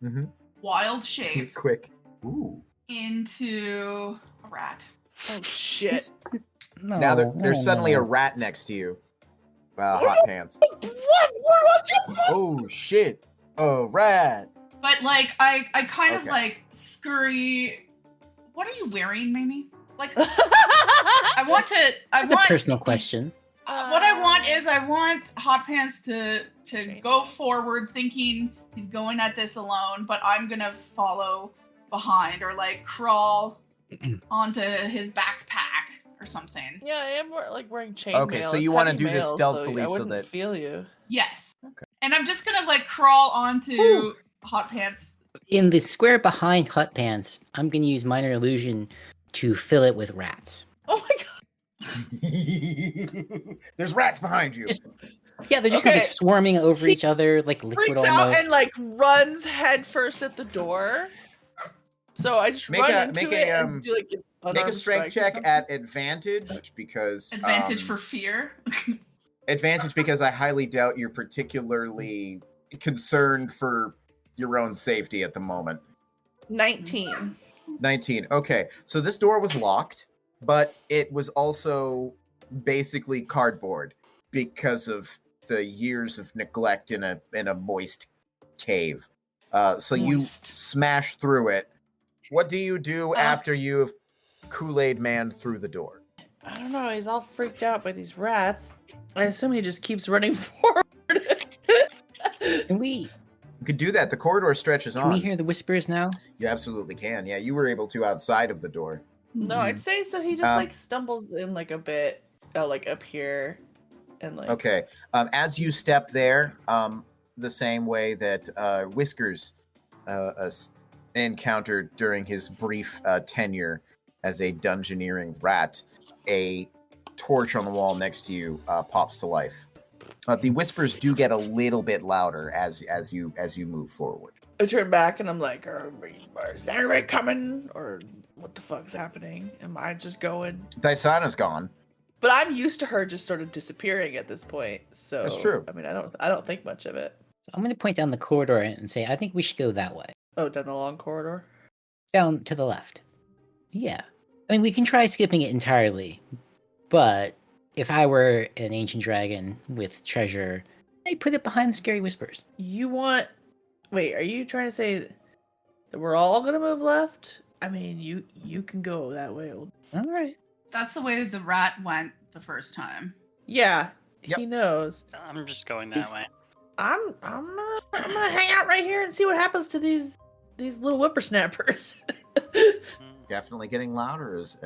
Mm-hmm. wild shape Quick. Ooh. into a rat. Oh shit. No, Now there's no, suddenly no. a rat next to you. Hot Pants. What? Oh shit! A rat. But like, I kind of Okay. like scurry. What are you wearing, Mamie? Like, I I want to. I That's a want personal question. What I want is I want Hot Pants to Shane. go forward, thinking he's going at this alone, but I'm gonna follow behind or like crawl onto his backpack or something. Yeah, I am wearing chainmail. Okay, so you want wanna to do this stealthily I so wouldn't that- feel you. Yes. Okay. And I'm just gonna like crawl onto Whew. Hot Pants. In the square behind Hot Pants, I'm gonna use minor illusion to fill it with rats. Oh my god. There's rats behind you. Just- Yeah, they're just gonna be Okay. swarming over He each other like liquid Freaks out almost. and like runs head first at the door. So I just Make run a- into make it a, and do like an Make a unarmed strength strike or check something. at advantage because Advantage for fear. advantage because I highly doubt you're particularly concerned for your own safety at the moment. 19. 19. Okay, so this door was locked, but it was also basically cardboard because of the years of neglect in a moist cave. So you Moist. smash through it. What do you do Uh, after you have Kool-Aid Man through the door? I don't know. He's all freaked out by these rats. I assume he just keeps running forward. Can we You could do that. The corridor stretches can on. we hear the whispers now? You absolutely can. Yeah, you were able to outside of the door. No, I'd say so. He just Um, like stumbles in like a bit, like up here, and like. Okay. As you step there, the same way that Whiskers encountered during his brief tenure as a dungeoneering rat, a torch on the wall next to you pops to life. The whispers do get a little bit louder as you move forward. I turn back and I'm like, is anybody coming? Or what the fuck's happening? Am I just going? Dysana's gone. But I'm used to her just sort of disappearing at this point. So That's true. I mean, I don't think much of it. So I'm gonna point down the corridor and say, I think we should go that way. Oh, down the long corridor. Down to the left. Yeah. I mean, we can try skipping it entirely, but if I were an ancient dragon with treasure, I'd put it behind the scary whispers. You want? Wait, are you trying to say that we're all gonna move left? I mean, you can go that way. All right. That's the way the rat went the first time. Yeah, Yep. he knows. I'm just going that way. I'm gonna hang out right here and see what happens to these little whippersnappers. Definitely getting louder as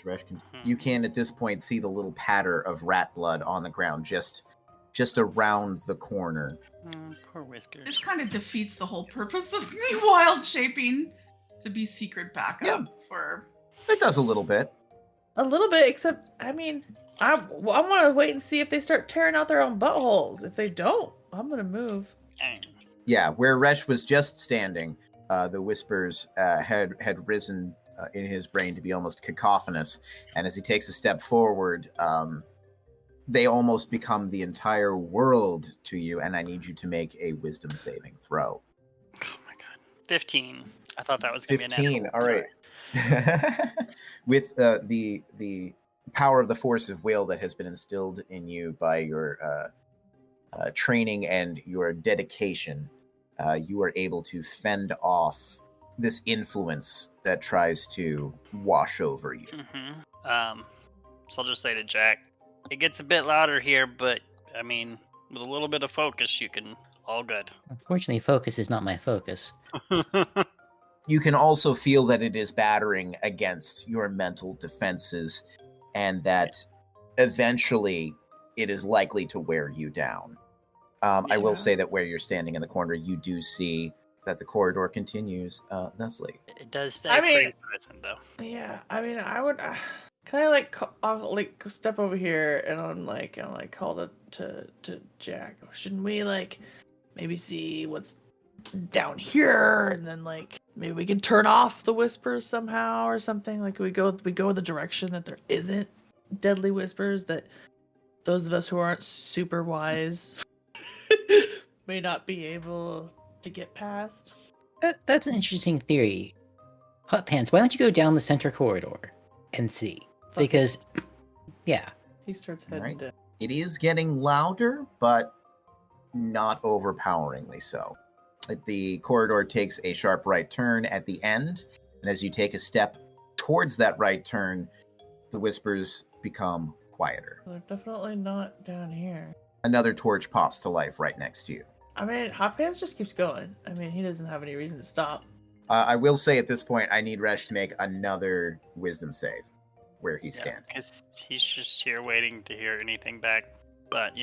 Resh can. Mhm. You can at this point see the little patter of rat blood on the ground just around the corner. Poor Whiskers. This kind of defeats the whole purpose of me wild shaping to be secret backup for. It does a little bit. A little bit, except I mean, I want to wait and see if they start tearing out their own buttholes. If they don't, I'm gonna move. Yeah, where Resh was just standing, the whispers had risen in his brain to be almost cacophonous, and as he takes a step forward, they almost become the entire world to you, and I need you to make a wisdom saving throw. Oh my god. 15. I thought that was going to be a 15, natural. all right. With the power of the force of will that has been instilled in you by your training and your dedication, you are able to fend off this influence that tries to wash over you. So I'll just say to Jack, it gets a bit louder here, but I mean, with a little bit of focus, you can all good. Unfortunately, focus is not my focus. You can also feel that it is battering against your mental defenses, and that eventually it is likely to wear you down. I will say that where you're standing in the corner, you do see that the corridor continues thusly. It does stay I mean- pretty present, though. Yeah, I mean, I would. Can I I'll step over here and I'm call to Jack. Shouldn't we maybe see what's down here, and then maybe we can turn off the whispers somehow or something. We go in the direction that there isn't deadly whispers, that those of us who aren't super wise may not be able to get past. That's an interesting theory. Hot Pants, why don't you go down the center corridor and see? Because, yeah. He starts heading Right. down. It is getting louder, but not overpoweringly so. The corridor takes a sharp right turn at the end, and as you take a step towards that right turn, the whispers become quieter. They're definitely not down here. Another torch pops to life right next to you. I mean, Hot Pants just keeps going. I mean, he doesn't have any reason to stop. I will say at this point, I need Resh to make another wisdom save where he's standing. Because he's just here waiting to hear anything back. But,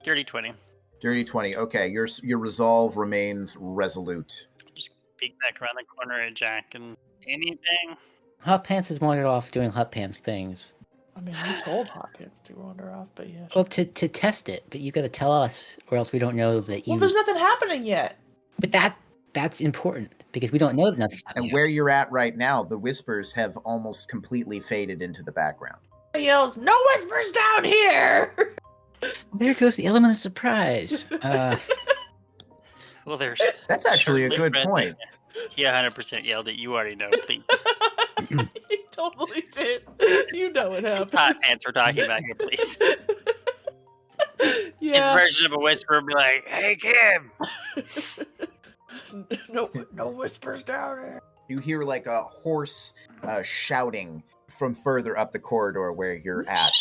dirty 20. Dirty 20. Okay, your resolve remains resolute. Just peek back around the corner at Jack and anything. Hot Pants has wandered off doing Hot Pants things. I mean, you told Hot Pants to wander off, but yeah. Well, to test it, but you got to tell us, or else we don't know that you. Well, there's nothing happening yet. But that's important because we don't know that nothing's happening. And where you're at right now, the whispers have almost completely faded into the background. He yells, "No whispers down here!" There goes the element of surprise. Well, there's. That's actually a certainly good friendly. point. He 100% yelled it. You already know, please. He totally did. You know what It's happened. Hot Pants we're talking about here, please. Yeah. His version of a whisper would be like, "Hey, Kim!" No whispers down here. You hear like a hoarse shouting from further up the corridor where you're at.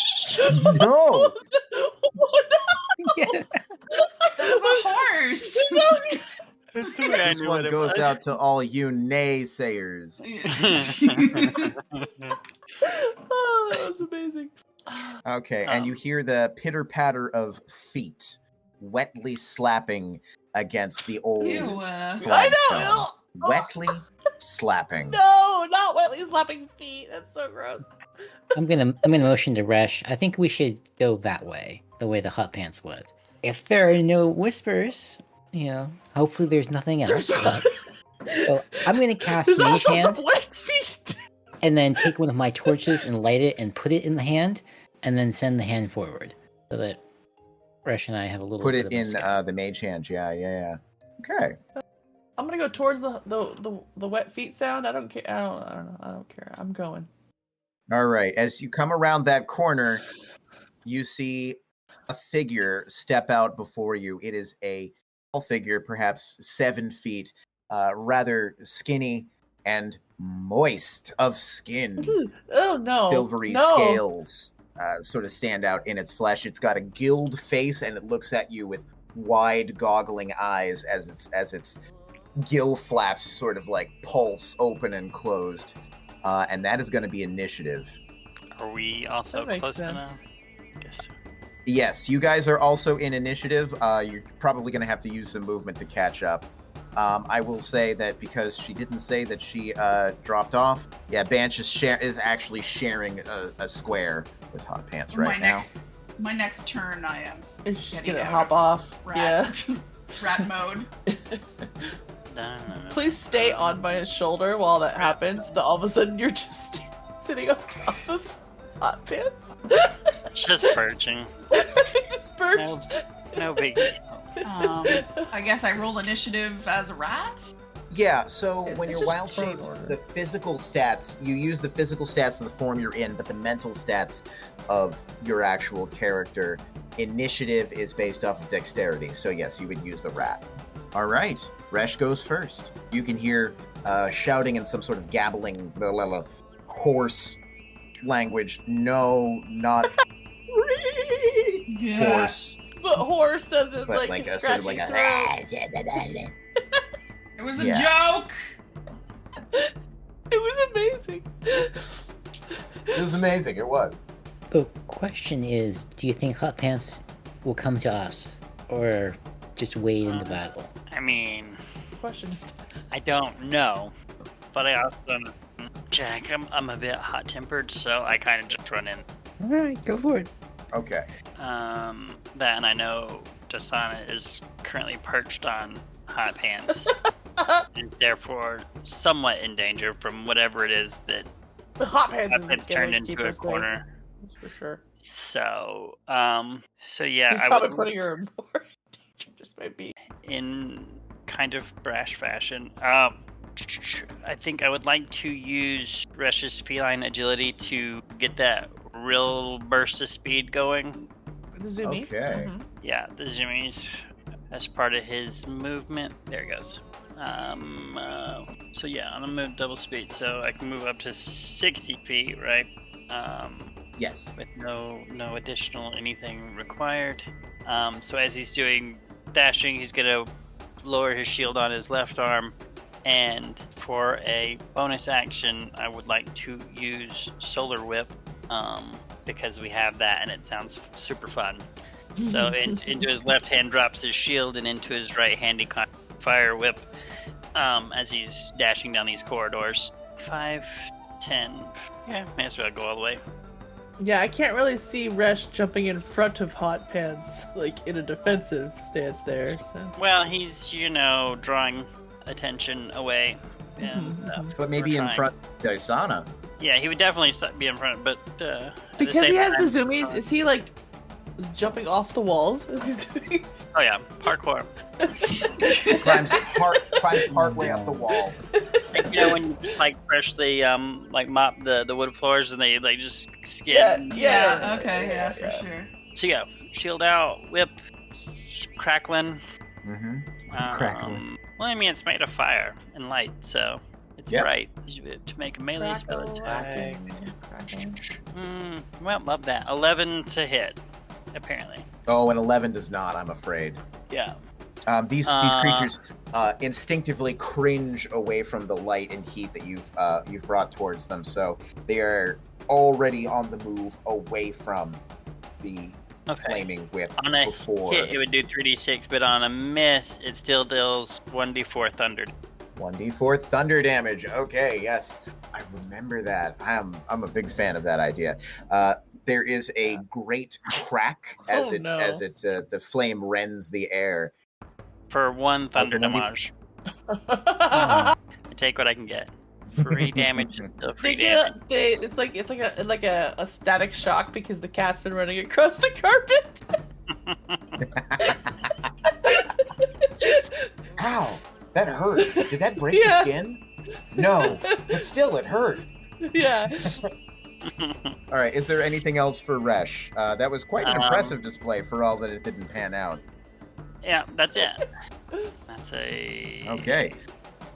No! Yeah. There's a horse. That's the way I This knew one what it goes was. out to all you naysayers. Oh, that was amazing. Okay, and you hear the pitter patter of feet wetly slapping against the old Ew. I flagstone. know. Wetly slapping. No, not wetly slapping feet. That's so gross. I'm gonna motion to Resh. I think we should go that way, the way the Hot Pants went. If there are no whispers, hopefully there's nothing else. There's, So I'm gonna cast there's Mage also Hand some wet feet. and then take one of my torches and light it and put it in the hand, and then send the hand forward so that Resh and I have a little. Put bit it of a in scout. the mage hand. Yeah. Okay. I'm gonna go towards the wet feet sound. I don't care. I don't know. I don't care. I'm going. All right. As you come around that corner, you see a figure step out before you. It is a tall figure, perhaps 7 feet, rather skinny and moist of skin. Oh no! Silvery no. scales sort of stand out in its flesh. It's got a gilled face, and it looks at you with wide, goggling eyes as its gill flaps sort of like pulse open and closed. And that is going to be initiative. Are we also That makes close sense. enough? Guess. Yes, you guys are also in initiative. You're probably going to have to use some movement to catch up. I will say that because she didn't say that she dropped off. Yeah, Banch is actually sharing a square with Hot Pants right now. My next turn, I am It's just Getting gonna out hop of off. rat. Yeah. rat mode. No. Please stay on my shoulder while that happens. Then all of a sudden you're just sitting on top of Hot Pants. Just perching. Just perched. No big deal. I guess I roll initiative as a rat. Yeah, so It's when you're just wild turn shaped, order. the physical stats, you use the physical stats of the form you're in, but the mental stats of your actual character. Initiative is based off of dexterity, so yes, you would use the rat. All right, Resh goes first. You can hear shouting in some sort of gabbling, hoarse language. No, not horse, But horse doesn't but like, like a a sort of like scratchy a. throat. It was a Yeah. joke. It was amazing. It was amazing. It was. The question is, do you think Hot Pants will come to us, or just wait in the battle? I mean, Question is, I don't know, but I also don't know. Jack, I'm a bit hot-tempered, so I kind of just run in. All right, go for it. Okay. That, and I know Dasana is currently perched on Hot Pants, and therefore somewhat in danger from whatever it is that the Hot Pants Hot is Pants gonna turned keep into a us safe. corner. That's for sure. So yeah, He's I probably would, putting her in more danger. Just might be. in kind of brash fashion. I think I would like to use Resh's feline agility to get that real burst of speed going. The zoomies. Okay. Mhm. Yeah, the zoomies as part of his movement. There it goes. So yeah, I'm gonna move double speed, so I can move up to 60 feet, right? Yes. With no additional anything required. So as he's doing dashing, he's gonna lower his shield on his left arm, and for a bonus action, I would like to use Solar Whip, because we have that and it sounds super fun. So into his left hand drops his shield, and into his right hand he fire whip as he's dashing down these corridors. 5, 10. Yeah, may as well go all the way. Yeah, I can't really see Resh jumping in front of Hot Pants, like in a defensive stance there. So. Well, he's, drawing attention away and stuff. But maybe We're in trying. front of Daisana. Yeah, he would definitely be in front, but at the Because he same has time- the zoomies, is he like jumping off the walls as he's doing? Oh yeah, parkour. climbs part way up the wall. Like, when you like freshly mop the wood floors and they like just skid. Yeah. Okay. Yeah, for sure. So yeah, shield out, whip, crackling. Mm-hmm. Crackling. Well, I mean it's made of fire and light, so it's Yep. bright to make a melee spell attack. Well, love that. 11 to hit, apparently. Oh, and 11 does not, I'm afraid. Yeah. These creatures instinctively cringe away from the light and heat that you've brought towards them, so they are already on the move away from the Okay. flaming whip On a before hit, it would do 3d6, but on a miss, it still deals 1d4 thunder. 1d4 thunder damage. Okay, yes, I remember that. I'm a big fan of that idea. There is a great crack as Oh, it no. the flame rends the air. For 1 thunder Also 1d4. damage. I take what I can get. Free damage is still free damage. It's like a static shock because the cat's been running across the carpet. Ow, that hurt. Did that break the Yeah. skin? No, but still it hurt. Yeah. All right. Is there anything else for Resh? That was quite an impressive display for all that it didn't pan out. Yeah, that's it. That's a Okay.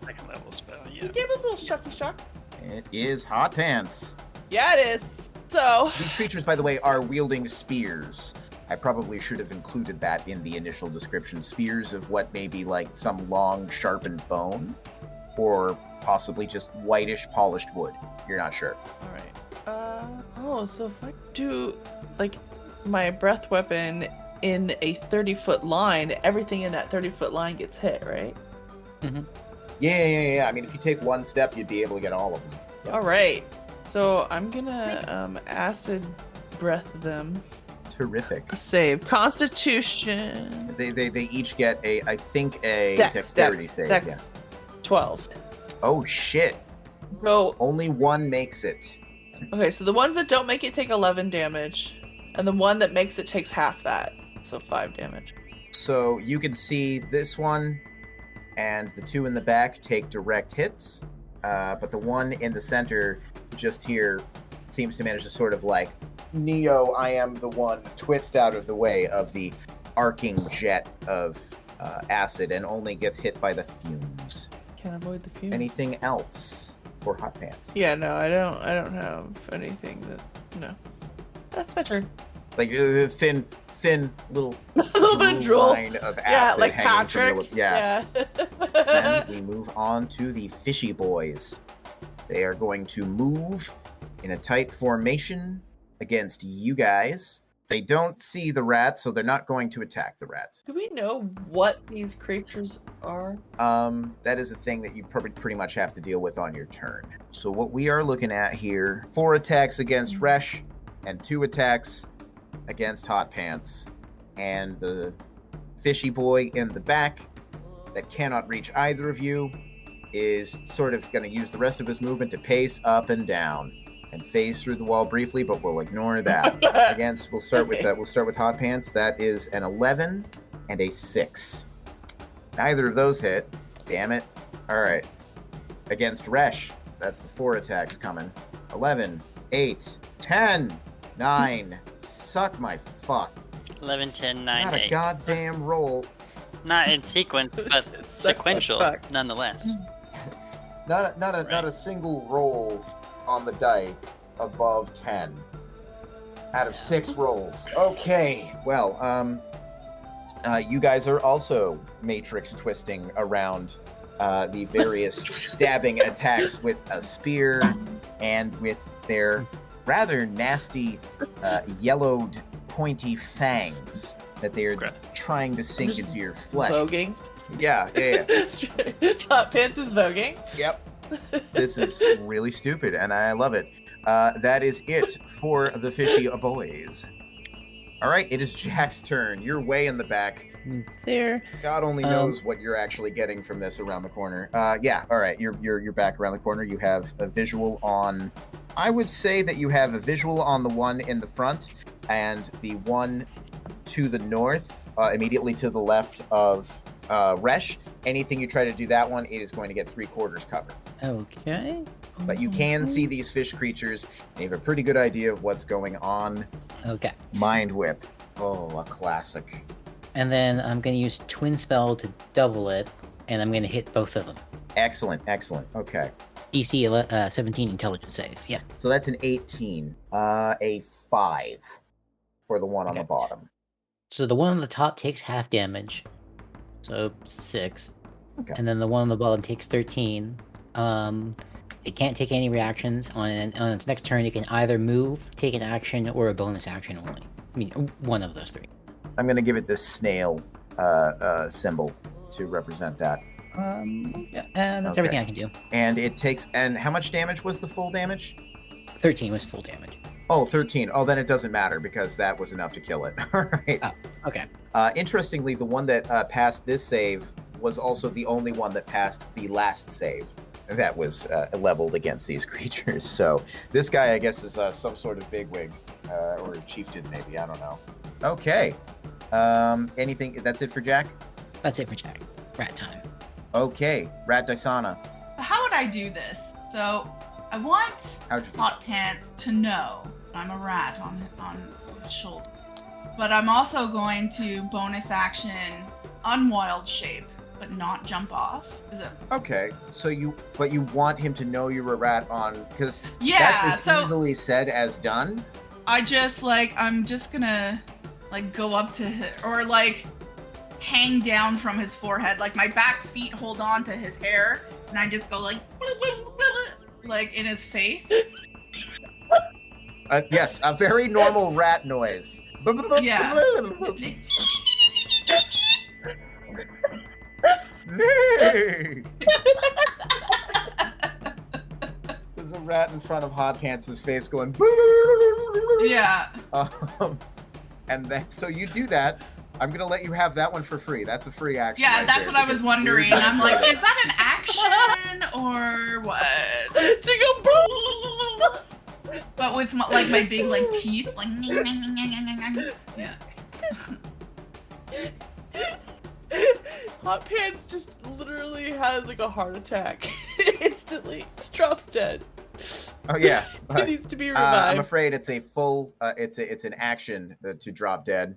second level spell. You Yeah. gave him a little shucky shuck. It is Hot Pants. Yeah, it is. So These creatures, by the way, are wielding spears. I probably should have included that in the initial description. Spears of what may be like some long, sharpened bone, or possibly just whitish, polished wood. You're not sure. all right. So if I do like my breath weapon in a 30-foot line, everything in that 30-foot line gets hit, right? Yeah. I mean, if you take one step, you'd be able to get all of them. All right. So I'm gonna acid breath them. Terrific. Save Constitution. They each get a Dex, dexterity save. Dex 12. Yeah. Oh shit! So Only one makes it. okay, so the ones that don't make it take 11 damage, and the one that makes it takes half that, so 5 damage. So you can see this one and the two in the back take direct hits, but the one in the center just here seems to manage to sort of like Neo, I am the one, twist out of the way of the arcing jet of acid and only gets hit by the fumes. Can't avoid the fumes. Anything else for Hot Pants? Yeah, no, I don't have anything that. No, that's my turn. Like a thin little A little bit of drool. line of acid Yeah, like hanging from your Patrick. lip. Yeah. Yeah. Then we move on to the fishy boys. They are going to move in a tight formation against you guys. They don't see the rats, so they're not going to attack the rats. Do we know what these creatures are? That is a thing that you probably pretty much have to deal with on your turn. So what we are looking at here, 4 attacks against Resh and 2 attacks against Hot Pants. And the fishy boy in the back that cannot reach either of you is sort of going to use the rest of his movement to pace up and down and phase through the wall briefly, but we'll ignore that. We'll start with Hot Pants. That is an 11 and a 6. Neither of those hit. Damn it. All right. Against Resh, that's the 4 attacks coming. 11, 8, 10, 9. Suck my fuck. 11, 10, 9, Not 8. a goddamn roll. Not in sequence, but Suck my sequential, fuck. nonetheless. Not a Right. single roll on the die above 10 out of 6 rolls. Okay, well, you guys are also matrix twisting around the various stabbing attacks with a spear and with their rather nasty yellowed pointy fangs that they are Okay. trying to sink Just into your flesh. Voguing. Yeah. Hot Pants is voguing. Yep. This is really stupid, and I love it. That is it for the fishy boys. All right, it is Jack's turn. You're way in the back. Move there. God only knows what you're actually getting from this around the corner. Yeah. All right, you're back around the corner. You have a visual on. I would say that you have a visual on the one in the front and the one to the north, immediately to the left of Resh. Anything you try to do that one, it is going to get 3/4 cover. Okay. But you can see these fish creatures, and you have a pretty good idea of what's going on. Okay. Mind Whip. Oh, a classic. And then I'm going to use Twin Spell to double it, and I'm going to hit both of them. Excellent. DC 17 Intelligence save. Yeah. So that's an 18. A 5 for the one on Okay. the bottom. So the one on the top takes half damage, so 6. Okay. And then the one on the bottom takes 13. It can't take any reactions. On its next turn, it can either move, take an action, or a bonus action only. I mean, one of those 3. I'm going to give it this snail symbol to represent that. Yeah, and that's Okay. everything I can do. And it takes... And how much damage was the full damage? 13 was full damage. Oh, 13. Oh, then it doesn't matter because that was enough to kill it. All right. Oh, okay. Interestingly, the one that passed this save was also the only one that passed the last save that was leveled against these creatures. So this guy, I guess, is some sort of bigwig or chieftain, maybe. I don't know. Okay. Anything? That's it for Jack? That's it for Jack. Rat time. Okay. Rat Dysana. How would I do this? So, I want How'd you do? Hot Pants to know I'm a rat on his shoulder. But I'm also going to bonus action Unwild Shape, but not jump off. Is it? Okay, so you want him to know you're a rat on, because Yeah, that's as so easily said as done. I'm just gonna go up to him, or hang down from his forehead. Like my back feet hold on to his hair, and I just go like in his face. Yes, a very normal rat noise. Yeah. Nay! There's a rat in front of Hot Pants' face going. Yeah. And then, so you do that. I'm gonna let you have that one for free. That's a free action. Yeah, right that's there, what I was because wondering. here's I'm your like, credit. is that an action or what? To go. But with my big teeth, yeah. Hot Pants just literally has like a heart attack instantly. Just drops dead. Oh yeah. He needs to be I'm revived. afraid it's a full. It's an action to drop dead,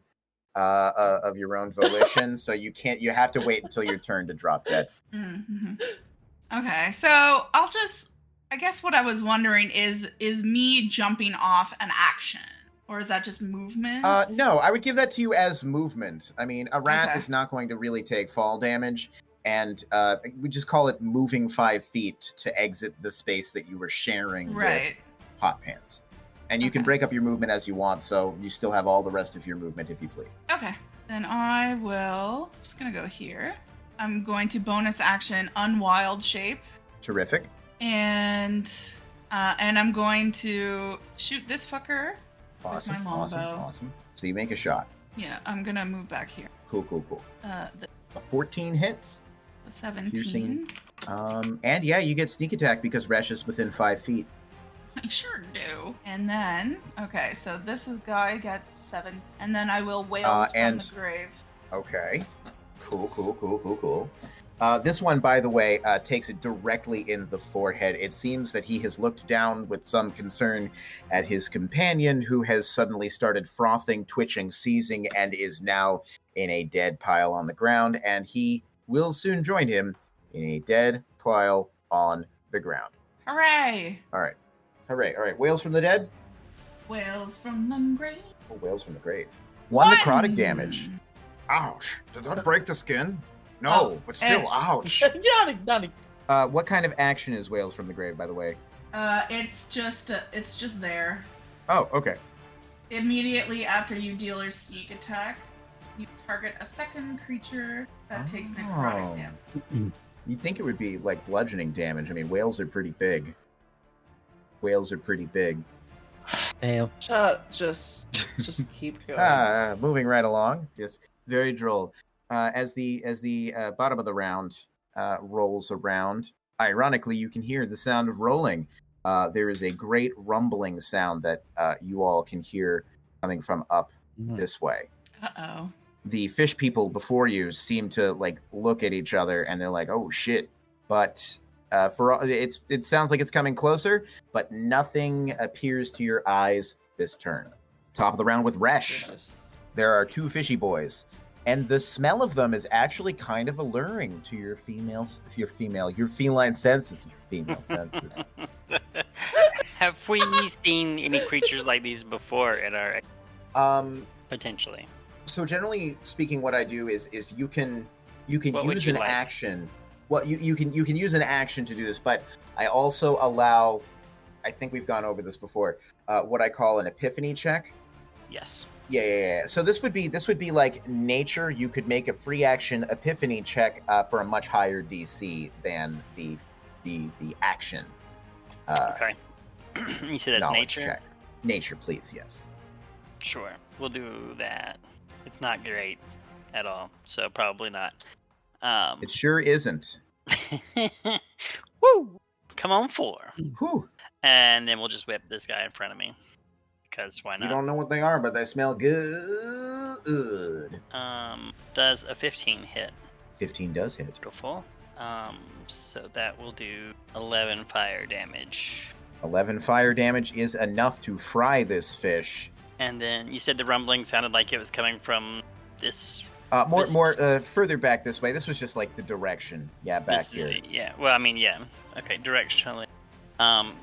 of your own volition. So you can't. You have to wait until your turn to drop dead. Mm-hmm. Okay, so I guess what I was wondering is me jumping off an action, or is that just movement? No, I would give that to you as movement. I mean, a rat Okay. is not going to really take fall damage, and we just call it moving 5 feet to exit the space that you were sharing Right. with Hot Pants. And you can Okay. break up your movement as you want, so you still have all the rest of your movement if you please. Okay, then I will. Just gonna go here. I'm going to bonus action Unwild Shape, Terrific. and I'm going to shoot this fucker. Awesome. my Awesome. longbow. Awesome. So you make a shot. Yeah, I'm gonna move back here. Cool. The A 14 hits. 17. Piercing. And yeah, you get sneak attack because Resh is within 5 feet. I sure do. And then, okay, so guy gets 7, and then I will wails from and- the grave. Okay. Cool. This one, by the way, takes it directly in the forehead. It seems that he has looked down with some concern at his companion, who has suddenly started frothing, twitching, seizing, and is now in a dead pile on the ground, and he will soon join him in a dead pile on the ground. Hooray! All right. Hooray. All right. Whales from the dead? Wails from the grave. Oh, whales from the grave. One One! necrotic damage. Ouch. Did that break the skin? No, Oh, but still, ouch. Donnie. What kind of action is Whales from the Grave, by the way? It's just there. Oh, okay. Immediately after you deal your sneak attack, you target a second creature that takes necrotic Oh. damage. You'd think it would be like bludgeoning damage. I mean, whales are pretty big. Whales are pretty big. Fail. Just keep going. Moving right along. Yes, very droll. As the bottom of the round rolls around, ironically, you can hear the sound of rolling. There is a great rumbling sound that you all can hear coming from up this way. Uh-oh. The fish people before you seem to like look at each other and they're like, "Oh shit!" But it sounds like it's coming closer, but nothing appears to your eyes this turn. Top of the round with Resh. There are 2 fishy boys, and the smell of them is actually kind of alluring to your feline senses. Your female senses. Have we seen any creatures like these before in our potentially? So generally speaking, what I do is you can What would use you an like? action. Well, you can use an action to do this, but I also allow. I think we've gone over this before. What I call an epiphany check. Yes. Yeah. So this would be like nature. You could make a free action epiphany check for a much higher DC than the action. Okay. You said that's knowledge nature? check. Nature, please. Yes. Sure. We'll do that. It's not great at all, so probably not. It sure isn't. Woo! Come on 4. Whew. And then we'll just whip this guy in front of me. Because why You not? don't know what they are, but they smell good. Does a 15 hit? 15 does hit. Beautiful. So that will do 11 fire damage. 11 fire damage is enough to fry this fish. And then you said the rumbling sounded like it was coming from this. More further back this way. This was just like the direction. Yeah, back here. Yeah. Well, I mean, yeah. Okay, directionally.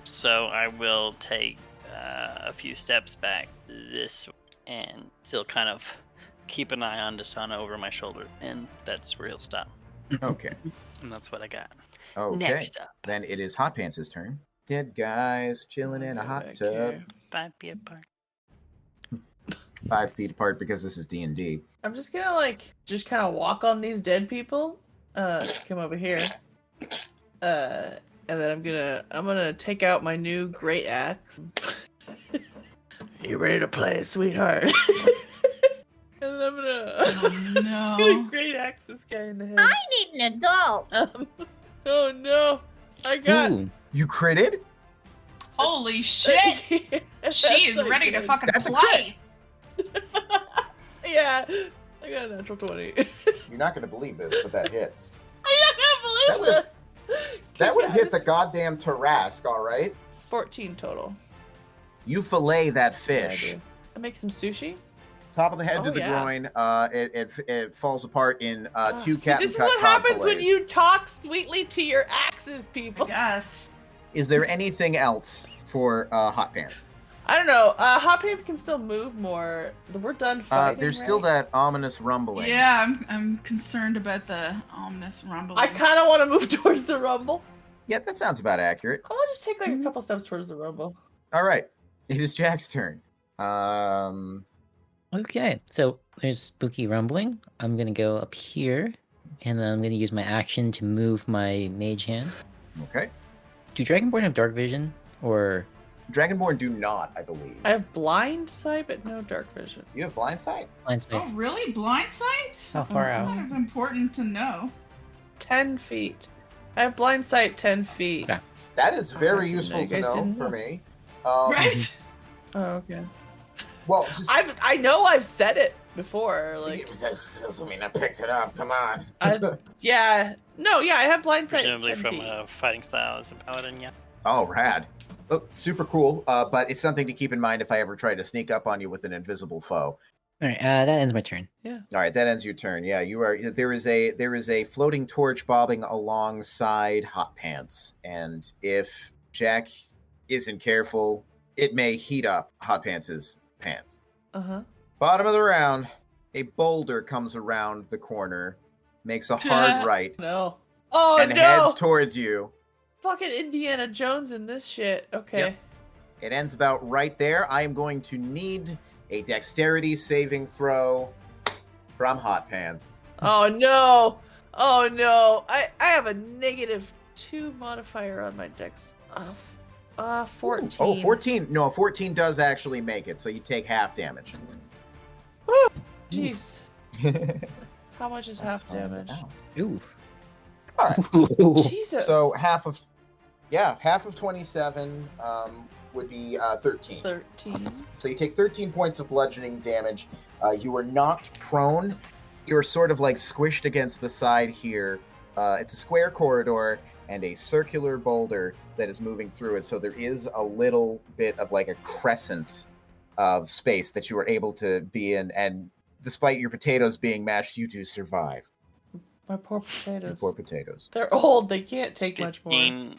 So I will take a few steps back this way and still kind of keep an eye on Desana over my shoulder, and that's where he'll stop. Okay. And that's what I got. Okay. Next up. Then it is Hot Pants' turn. Dead guys chilling in a hot tub. Here. 5 feet apart. 5 feet apart because this is D&D. I'm just gonna just kind of walk on these dead people. Come over here. And then I'm gonna take out my new great axe. You ready to play, sweetheart? And then I'm just gonna great axe this guy in the head. I need an adult. Oh no! I got. Ooh. You critted? Holy shit! She is ready to fucking That's a play. Yeah, I got a natural 20. You're not going to believe this, but that hits. I can't believe this. That would have hit the goddamn Tarask, all right? 14 total. You fillet that Yeah, I fish. do. I make some sushi. Top of the head Oh, to the yeah. groin. It falls apart in two See, Captain this is Cut what cod happens when fillets. you talk sweetly to your axes, people. Yes. Is there anything else for Hot Pants? I don't know. Hot Pants can still move more. We're done fighting. There's still right? that ominous rumbling. Yeah, I'm concerned about the ominous rumbling. I kind of want to move towards the rumble. Yeah, that sounds about accurate. I'll just take a couple steps towards the rumble. All right. It is Jack's turn. Okay, so there's spooky rumbling. I'm gonna go up here, and then I'm gonna use my action to move my mage hand. Okay. Do Dragonborn have dark vision, or Dragonborn do not, I believe. I have blind sight, but no dark vision. You have blind sight? blind sight? Oh, really? Blind sight? How far That's out? kind of important to know. 10 feet. I have blind sight 10 feet. Okay. That is very Okay, useful you to guys know didn't for know. me. Right? Oh, okay. Well, just I know I've said it before. Like, that doesn't mean I picked it up. Come on. yeah. No, yeah, I have blind sight. Presumably 10 from feet. a fighting style as a paladin, yeah. Oh, rad. Oh, super cool. But it's something to keep in mind if I ever try to sneak up on you with an invisible foe. All right, that ends my turn. All right, that ends your turn. Yeah, you are. There is a floating torch bobbing alongside Hot Pants, and if Jack isn't careful, it may heat up Hot Pants' pants. Uh-huh. Bottom of the round, a boulder comes around the corner, makes a hard right, No. Oh, and no. heads towards you. Fucking Indiana Jones in this shit. Okay. Yep. It ends about right there. I am going to need a dexterity saving throw from Hot Pants. Oh, no. Oh, no. I have a -2 modifier on my dex. 14. Oh, 14. No, 14 does actually make it, so you take half damage. Woo! Jeez. How much is That's half fine damage? now. Ooh. All right. Jesus. So half of 27 would be 13. 13. So you take 13 points of bludgeoning damage. You are knocked prone. You're sort of like squished against the side here. It's a square corridor and a circular boulder that is moving through it. So there is a little bit of like a crescent of space that you are able to be in. And despite your potatoes being mashed, you do survive. My poor potatoes. Poor potatoes. They're old. They can't take much more. 15,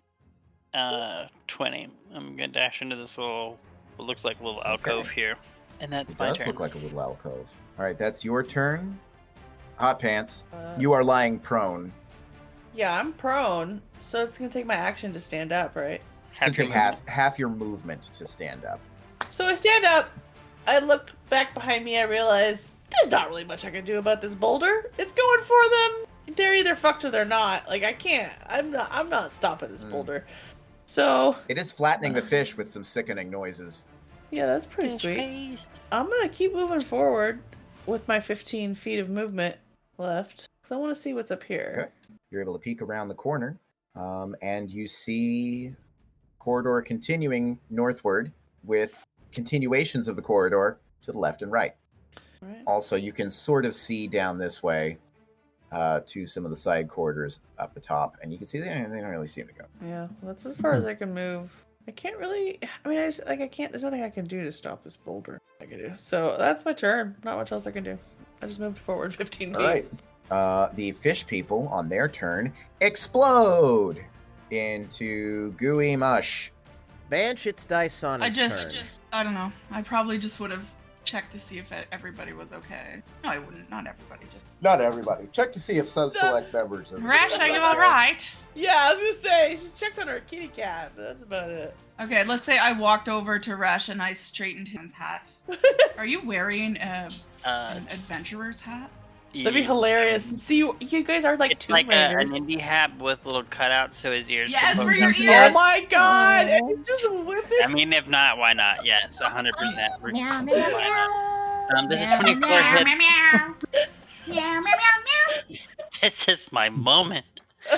20. I'm gonna dash into this little, what looks like a little alcove here. And that's It my does turn. look like a little alcove. All right, that's your turn. Hot Pants, Uh, you are lying prone. Yeah, I'm prone, so it's gonna take my action to stand up, right? It's gonna Have your take movement. half your movement to stand up. So I stand up. I look back behind me. I realize there's not really much I can do about this boulder. It's going for them. They're either fucked or they're not. Like I can't. I'm not stopping this Hmm. boulder. So It is flattening the fish with some sickening noises. yeah, that's pretty Fish sweet. paste. I'm gonna keep moving forward with my 15 feet of movement left, because I want to see what's up here. You're able to peek around the corner, and you see corridor continuing northward with continuations of the corridor to the left and right. Right. Also, you can sort of see down this way to some of the side corridors up the top, and you can see they don't really seem to go. Yeah, well, that's as far as I can move. I can't really. I mean, I can't. There's nothing I can do to stop this boulder. I can do. So that's my turn. Not much else I can do. I just moved forward 15 feet. All right. The fish people on their turn explode into gooey mush. Banch, it's Dysana's turn. I don't know. I probably just would have checked to see if everybody was okay. No, I wouldn't. Not everybody. Just Not everybody. Check to see if some select members of Rash, are you all right? Yeah, I was gonna say she checked on her kitty cat. But that's about it. Okay, let's say I walked over to Rash and I straightened his hat. Are you wearing an adventurer's hat? That'd be hilarious. And see, you guys are like It's Tomb like an Raiders. indie hat with little cutouts so his ears. Yes, can for poke your up. ears. Oh my god! And you just whip it. I mean, if not, why not? Yes, 100%. Meow, meow, Why not? This is meow, 24 meow, hit. meow, meow. Meow, meow, meow, This is my moment. Go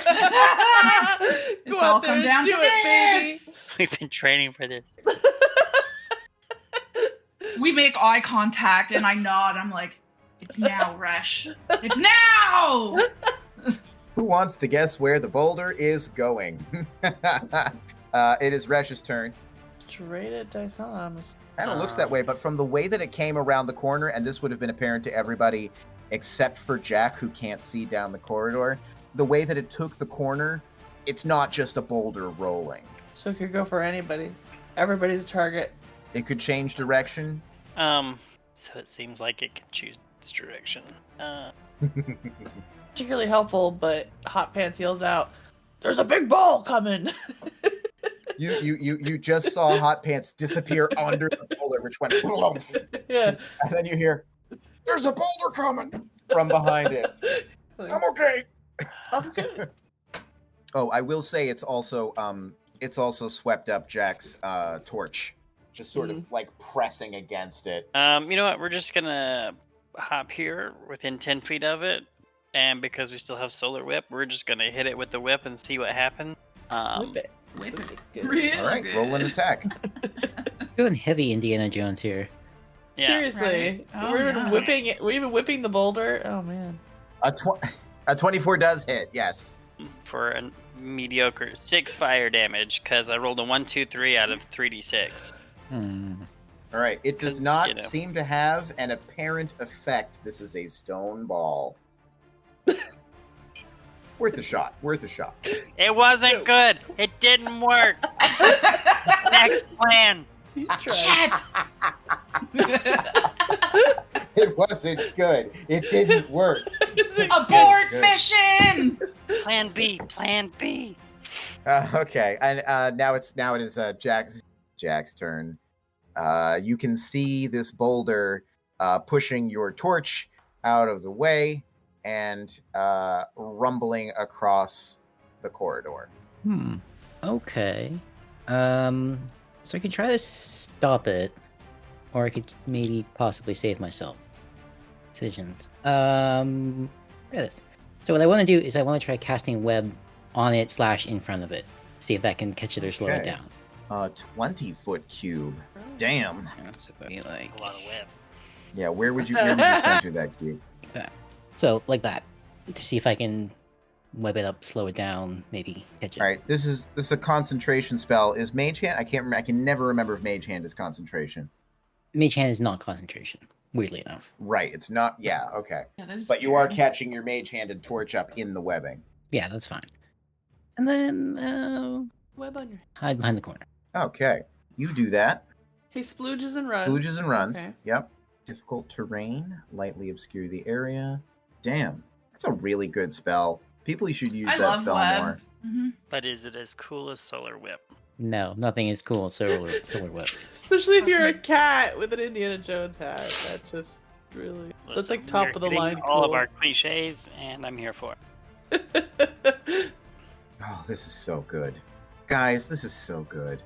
It's all out there come and down do to it, baby. this. We've been training for this. We make eye contact and I nod. I'm like, it's now, Rash. It's now! Who wants to guess where the boulder is going? It is Resh's turn. Straight at Dyson. Kind of looks that way, but from the way that it came around the corner, and this would have been apparent to everybody except for Jack, who can't see down the corridor, the way that it took the corner, it's not just a boulder rolling. So it could go for anybody. Everybody's a target. It could change direction. So it seems like it can choose its direction. Particularly helpful, but Hot Pants yells out, "There's a big ball coming!" You just saw Hot Pants disappear under the boulder, which went boom, Yeah. and then you hear, "There's a boulder coming!" from behind it. I'm okay. I'm good. Oh, I will say it's also swept up Jack's torch, just sort of like pressing against it. You know what? We're just gonna hop here within 10 feet of it, and because we still have Solar Whip, we're just gonna hit it with the whip and see what happens. Whip it. Whip it. Good. Real All right, good. roll an attack. Doing heavy Indiana Jones here. Yeah. Seriously. Right. Oh, we're even yeah. whipping it. We're even whipping the boulder. Oh man. A 24 does hit, yes. For a mediocre 6 fire damage, because I rolled a 1, 2, 3 out of 3d6. All right, it does 'Cause, not you know. seem to have an apparent effect. This is a stone ball. Worth a shot. Worth a shot. It wasn't good. It didn't work. Next plan. You tried. It wasn't good. It didn't work. Abort Good. mission! Plan B. Plan B. Okay, and now it is Jack's turn. You can see this boulder pushing your torch out of the way and rumbling across the corridor. Okay. So I could try to stop it, or I could maybe possibly save myself. Decisions. Look at this. So what I want to do is I want to try casting a web on it / in front of it. See if that can catch it or slow it Okay. down. 20-foot cube. Damn. So that'd be like A lot of web. Yeah, where would you center that cube? that. So like that. To see if I can web it up, slow it down, maybe catch it. All right, this is a concentration spell. Is Mage Hand? I can't remember. I can never remember if Mage Hand is concentration. Mage Hand is not concentration, weirdly enough. Right, it's not. Yeah, okay. Yeah, that is But you are weird. catching your Mage Handed torch up in the webbing. Yeah, that's fine. And then Web on your. hide behind the corner. Okay, you do that. He splooges and runs. Splooges and runs. Okay. Yep. Difficult terrain. Lightly obscure the area. Damn, that's a really good spell. People should use I that love spell web. more. Mhm. But is it as cool as Solar Whip? No, nothing is cool. Solar Whip. Especially if you're a cat with an Indiana Jones hat. That just really. That's Listen, like top we're of the hitting line. all of cool. our cliches, and I'm here for it. Oh, this is so good. Guys, this is so good.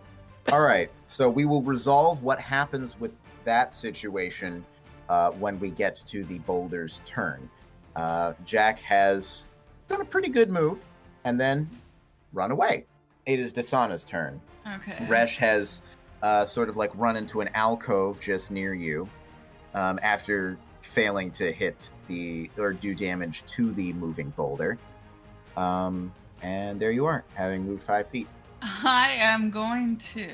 All right, so we will resolve what happens with that situation when we get to the boulder's turn. Jack has done a pretty good move and then run away. It is Dasana's turn. Okay. Resh has sort of like run into an alcove just near you after failing to hit or do damage to the moving boulder. And there you are, having moved 5 feet. I am going to.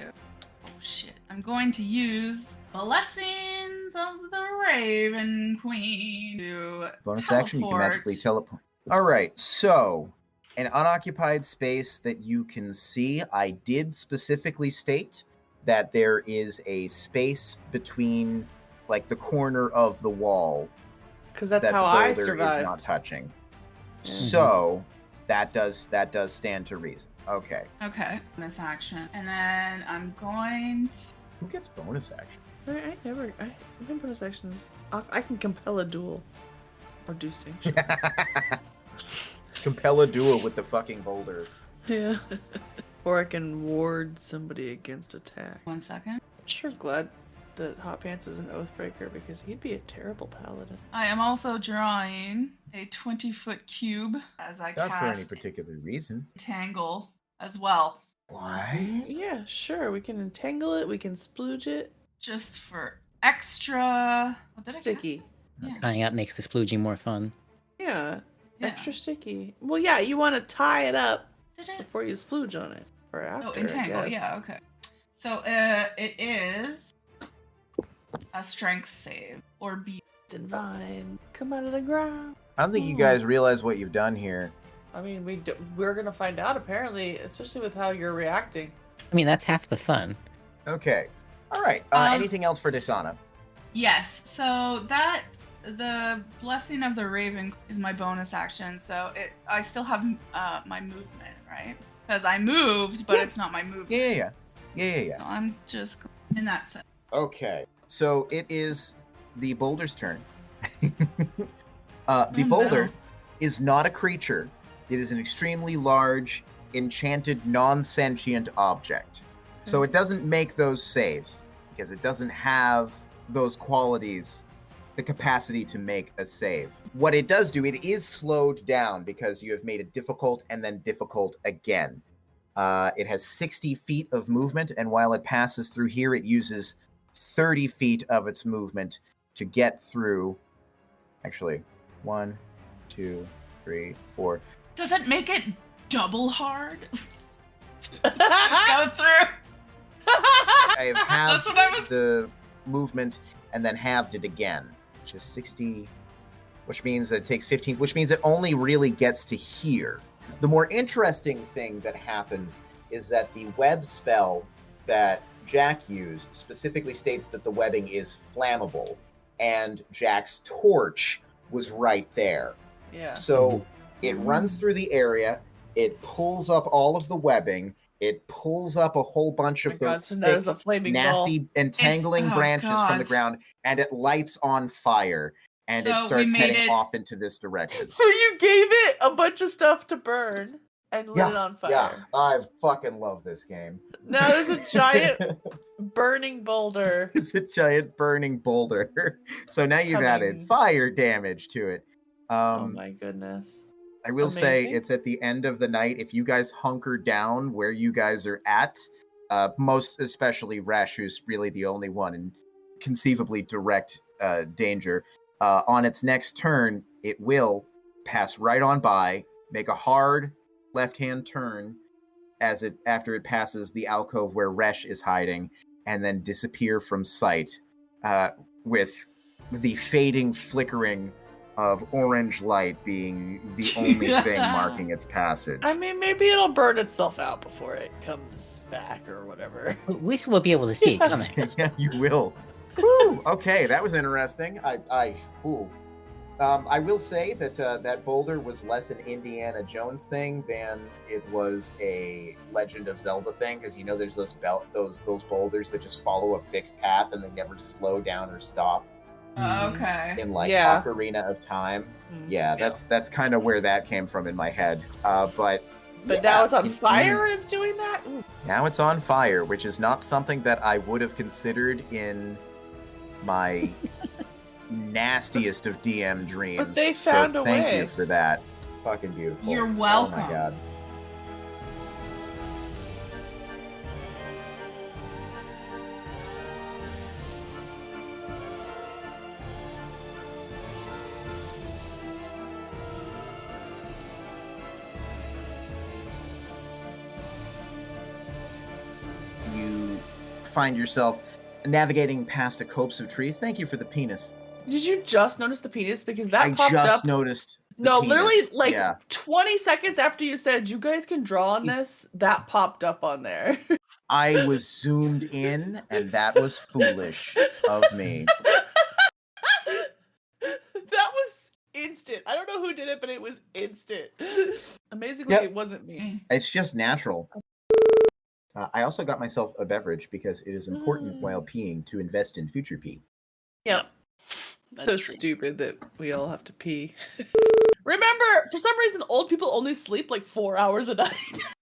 Oh shit! I'm going to use Blessings of the Raven Queen to Bonus teleport. action, you can magically teleport. All right, so an unoccupied space that you can see. I did specifically state that there is a space between, like, the corner of the wall Because that's that how the I boulder survived. is not touching. Yeah. So that does stand to reason. Okay. Okay. Bonus action, and then I'm going. Who gets bonus action? I can bonus actions. I can compel a duel. Or do things. Compel a duel with the fucking boulder. Yeah. Or I can ward somebody against attack. 1 second. I'm sure glad that Hot Pants is an Oathbreaker because he'd be a terrible paladin. I am also drawing a 20-foot cube as I Not for any cast particular reason. Tangle as well. Why? Yeah, sure. We can entangle it. We can splooge it. Just for extra. What did I Sticky. cast? Yeah. Tying up makes the splooging more fun. Yeah. Yeah. Extra sticky. Well, yeah, you want to tie it up Did it? before you splooge on it. Or after, Oh, entangle. I guess. Yeah. Okay. So it is a strength save or be. And vine come out of the ground. I don't think you guys realize what you've done here. I mean, we're gonna find out apparently, especially with how you're reacting. I mean, that's half the fun. Okay. All right. Anything else for Dishana? Yes. So that the Blessing of the Raven is my bonus action. So I still have my movement, right? Because I moved, but Yeah. it's not my movement. Yeah. So I'm just in that sense. Okay. So it is the boulder's turn. The Oh, boulder no. is not a creature. It is an extremely large, enchanted, non-sentient object. So it doesn't make those saves because it doesn't have those qualities, the capacity to make a save. What it does do, it is slowed down because you have made it difficult and then difficult again. It has 60 feet of movement, and while it passes through here, it uses 30 feet of its movement to get through. Actually, 1, 2, 3, 4. Does it make it double hard to go through? I have halved That's what I was- the movement and then halved it again, which is 60, which means that it takes 15, which means it only really gets to here. The more interesting thing that happens is that the web spell that Jack used specifically states that the webbing is flammable, and Jack's torch was right there. Yeah. So it runs through the area, it pulls up all of the webbing, it pulls up a whole bunch Oh of my God, those so that is thick, a flaming nasty, ball. entangling oh branches from the God. ground, and it lights on fire, and So it we starts made heading it- off into this direction. So you gave it a bunch of stuff to burn and lit it on fire. Yeah, I fucking love this game. Now there's a giant burning boulder. It's a giant burning boulder. So now you've added Coming. fire damage to it. Oh my goodness. I will say Amazing. it's at the end of the night. If you guys hunker down where you guys are at, most especially Resh, who's really the only one in conceivably direct danger, on its next turn, it will pass right on by, make a hard left-hand turn after it passes the alcove where Resh is hiding, and then disappear from sight with the fading flickering of orange light being the only thing marking its passage. I mean, maybe it'll burn itself out before it comes back or whatever. At least we'll be able to see it coming. Yeah, you will. Whew, okay, that was interesting. I will say that that boulder was less an Indiana Jones thing than it was a Legend of Zelda thing, because you know there's those boulders that just follow a fixed path and they never slow down or stop Okay. in like Yeah. Ocarina of Time. Mm. Yeah, that's kind of where that came from in my head. But But yeah, now it's on you- fire and it's doing that? Ooh. Now it's on fire, which is not something that I would have considered in my nastiest of DM dreams. they found so a thank way. you for that. Fucking beautiful. You're Oh welcome. my god. find yourself navigating past a copse of trees. Thank you for the penis. Did you just notice the penis? Because that I popped just up. noticed. No, penis. literally, like Yeah. 20 seconds after you said you guys can draw on this, that popped up on there. I was zoomed in, and that was foolish of me. That was instant. I don't know who did it, but it was instant. Amazingly, Yep. it wasn't me. It's just natural. I also got myself a beverage because it is important while peeing to invest in future pee. Yep. That's So true. stupid that we all have to pee. Remember, for some reason, old people only sleep like 4 hours a night.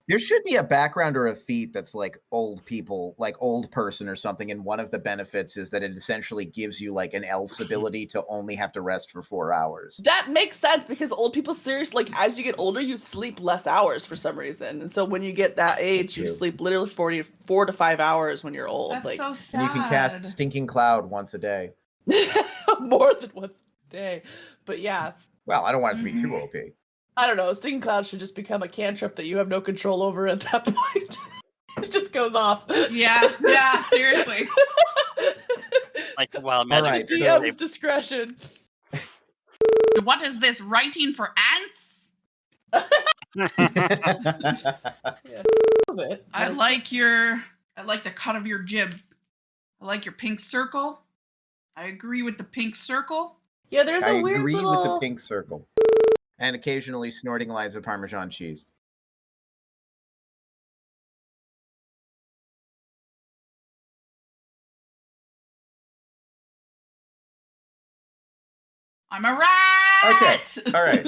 There should be a background or a feat that's like old people, like old person or something, and one of the benefits is that it essentially gives you like an elf's ability to only have to rest for 4 hours. That makes sense because old people seriously, like, as you get older, you sleep less hours for some reason. And so when you get that age, you sleep literally 4 to 5 hours when you're old. That's like, so sad. And you can cast Stinking Cloud once a day. more than once a day. But yeah, Well, I don't want it to be too OP. I don't know. Stinging Cloud should just become a cantrip that you have no control over at that point. It just goes off. Yeah, seriously. Like wild magic. Alright, so- DM's discretion. What is this, writing for ants? Yes. Love it. I like the cut of your jib. I like your pink circle. I agree with the pink circle. Yeah, there's I a weird agree little... with the pink circle. And occasionally snorting lines of Parmesan cheese. I'm a rat! Okay, all right.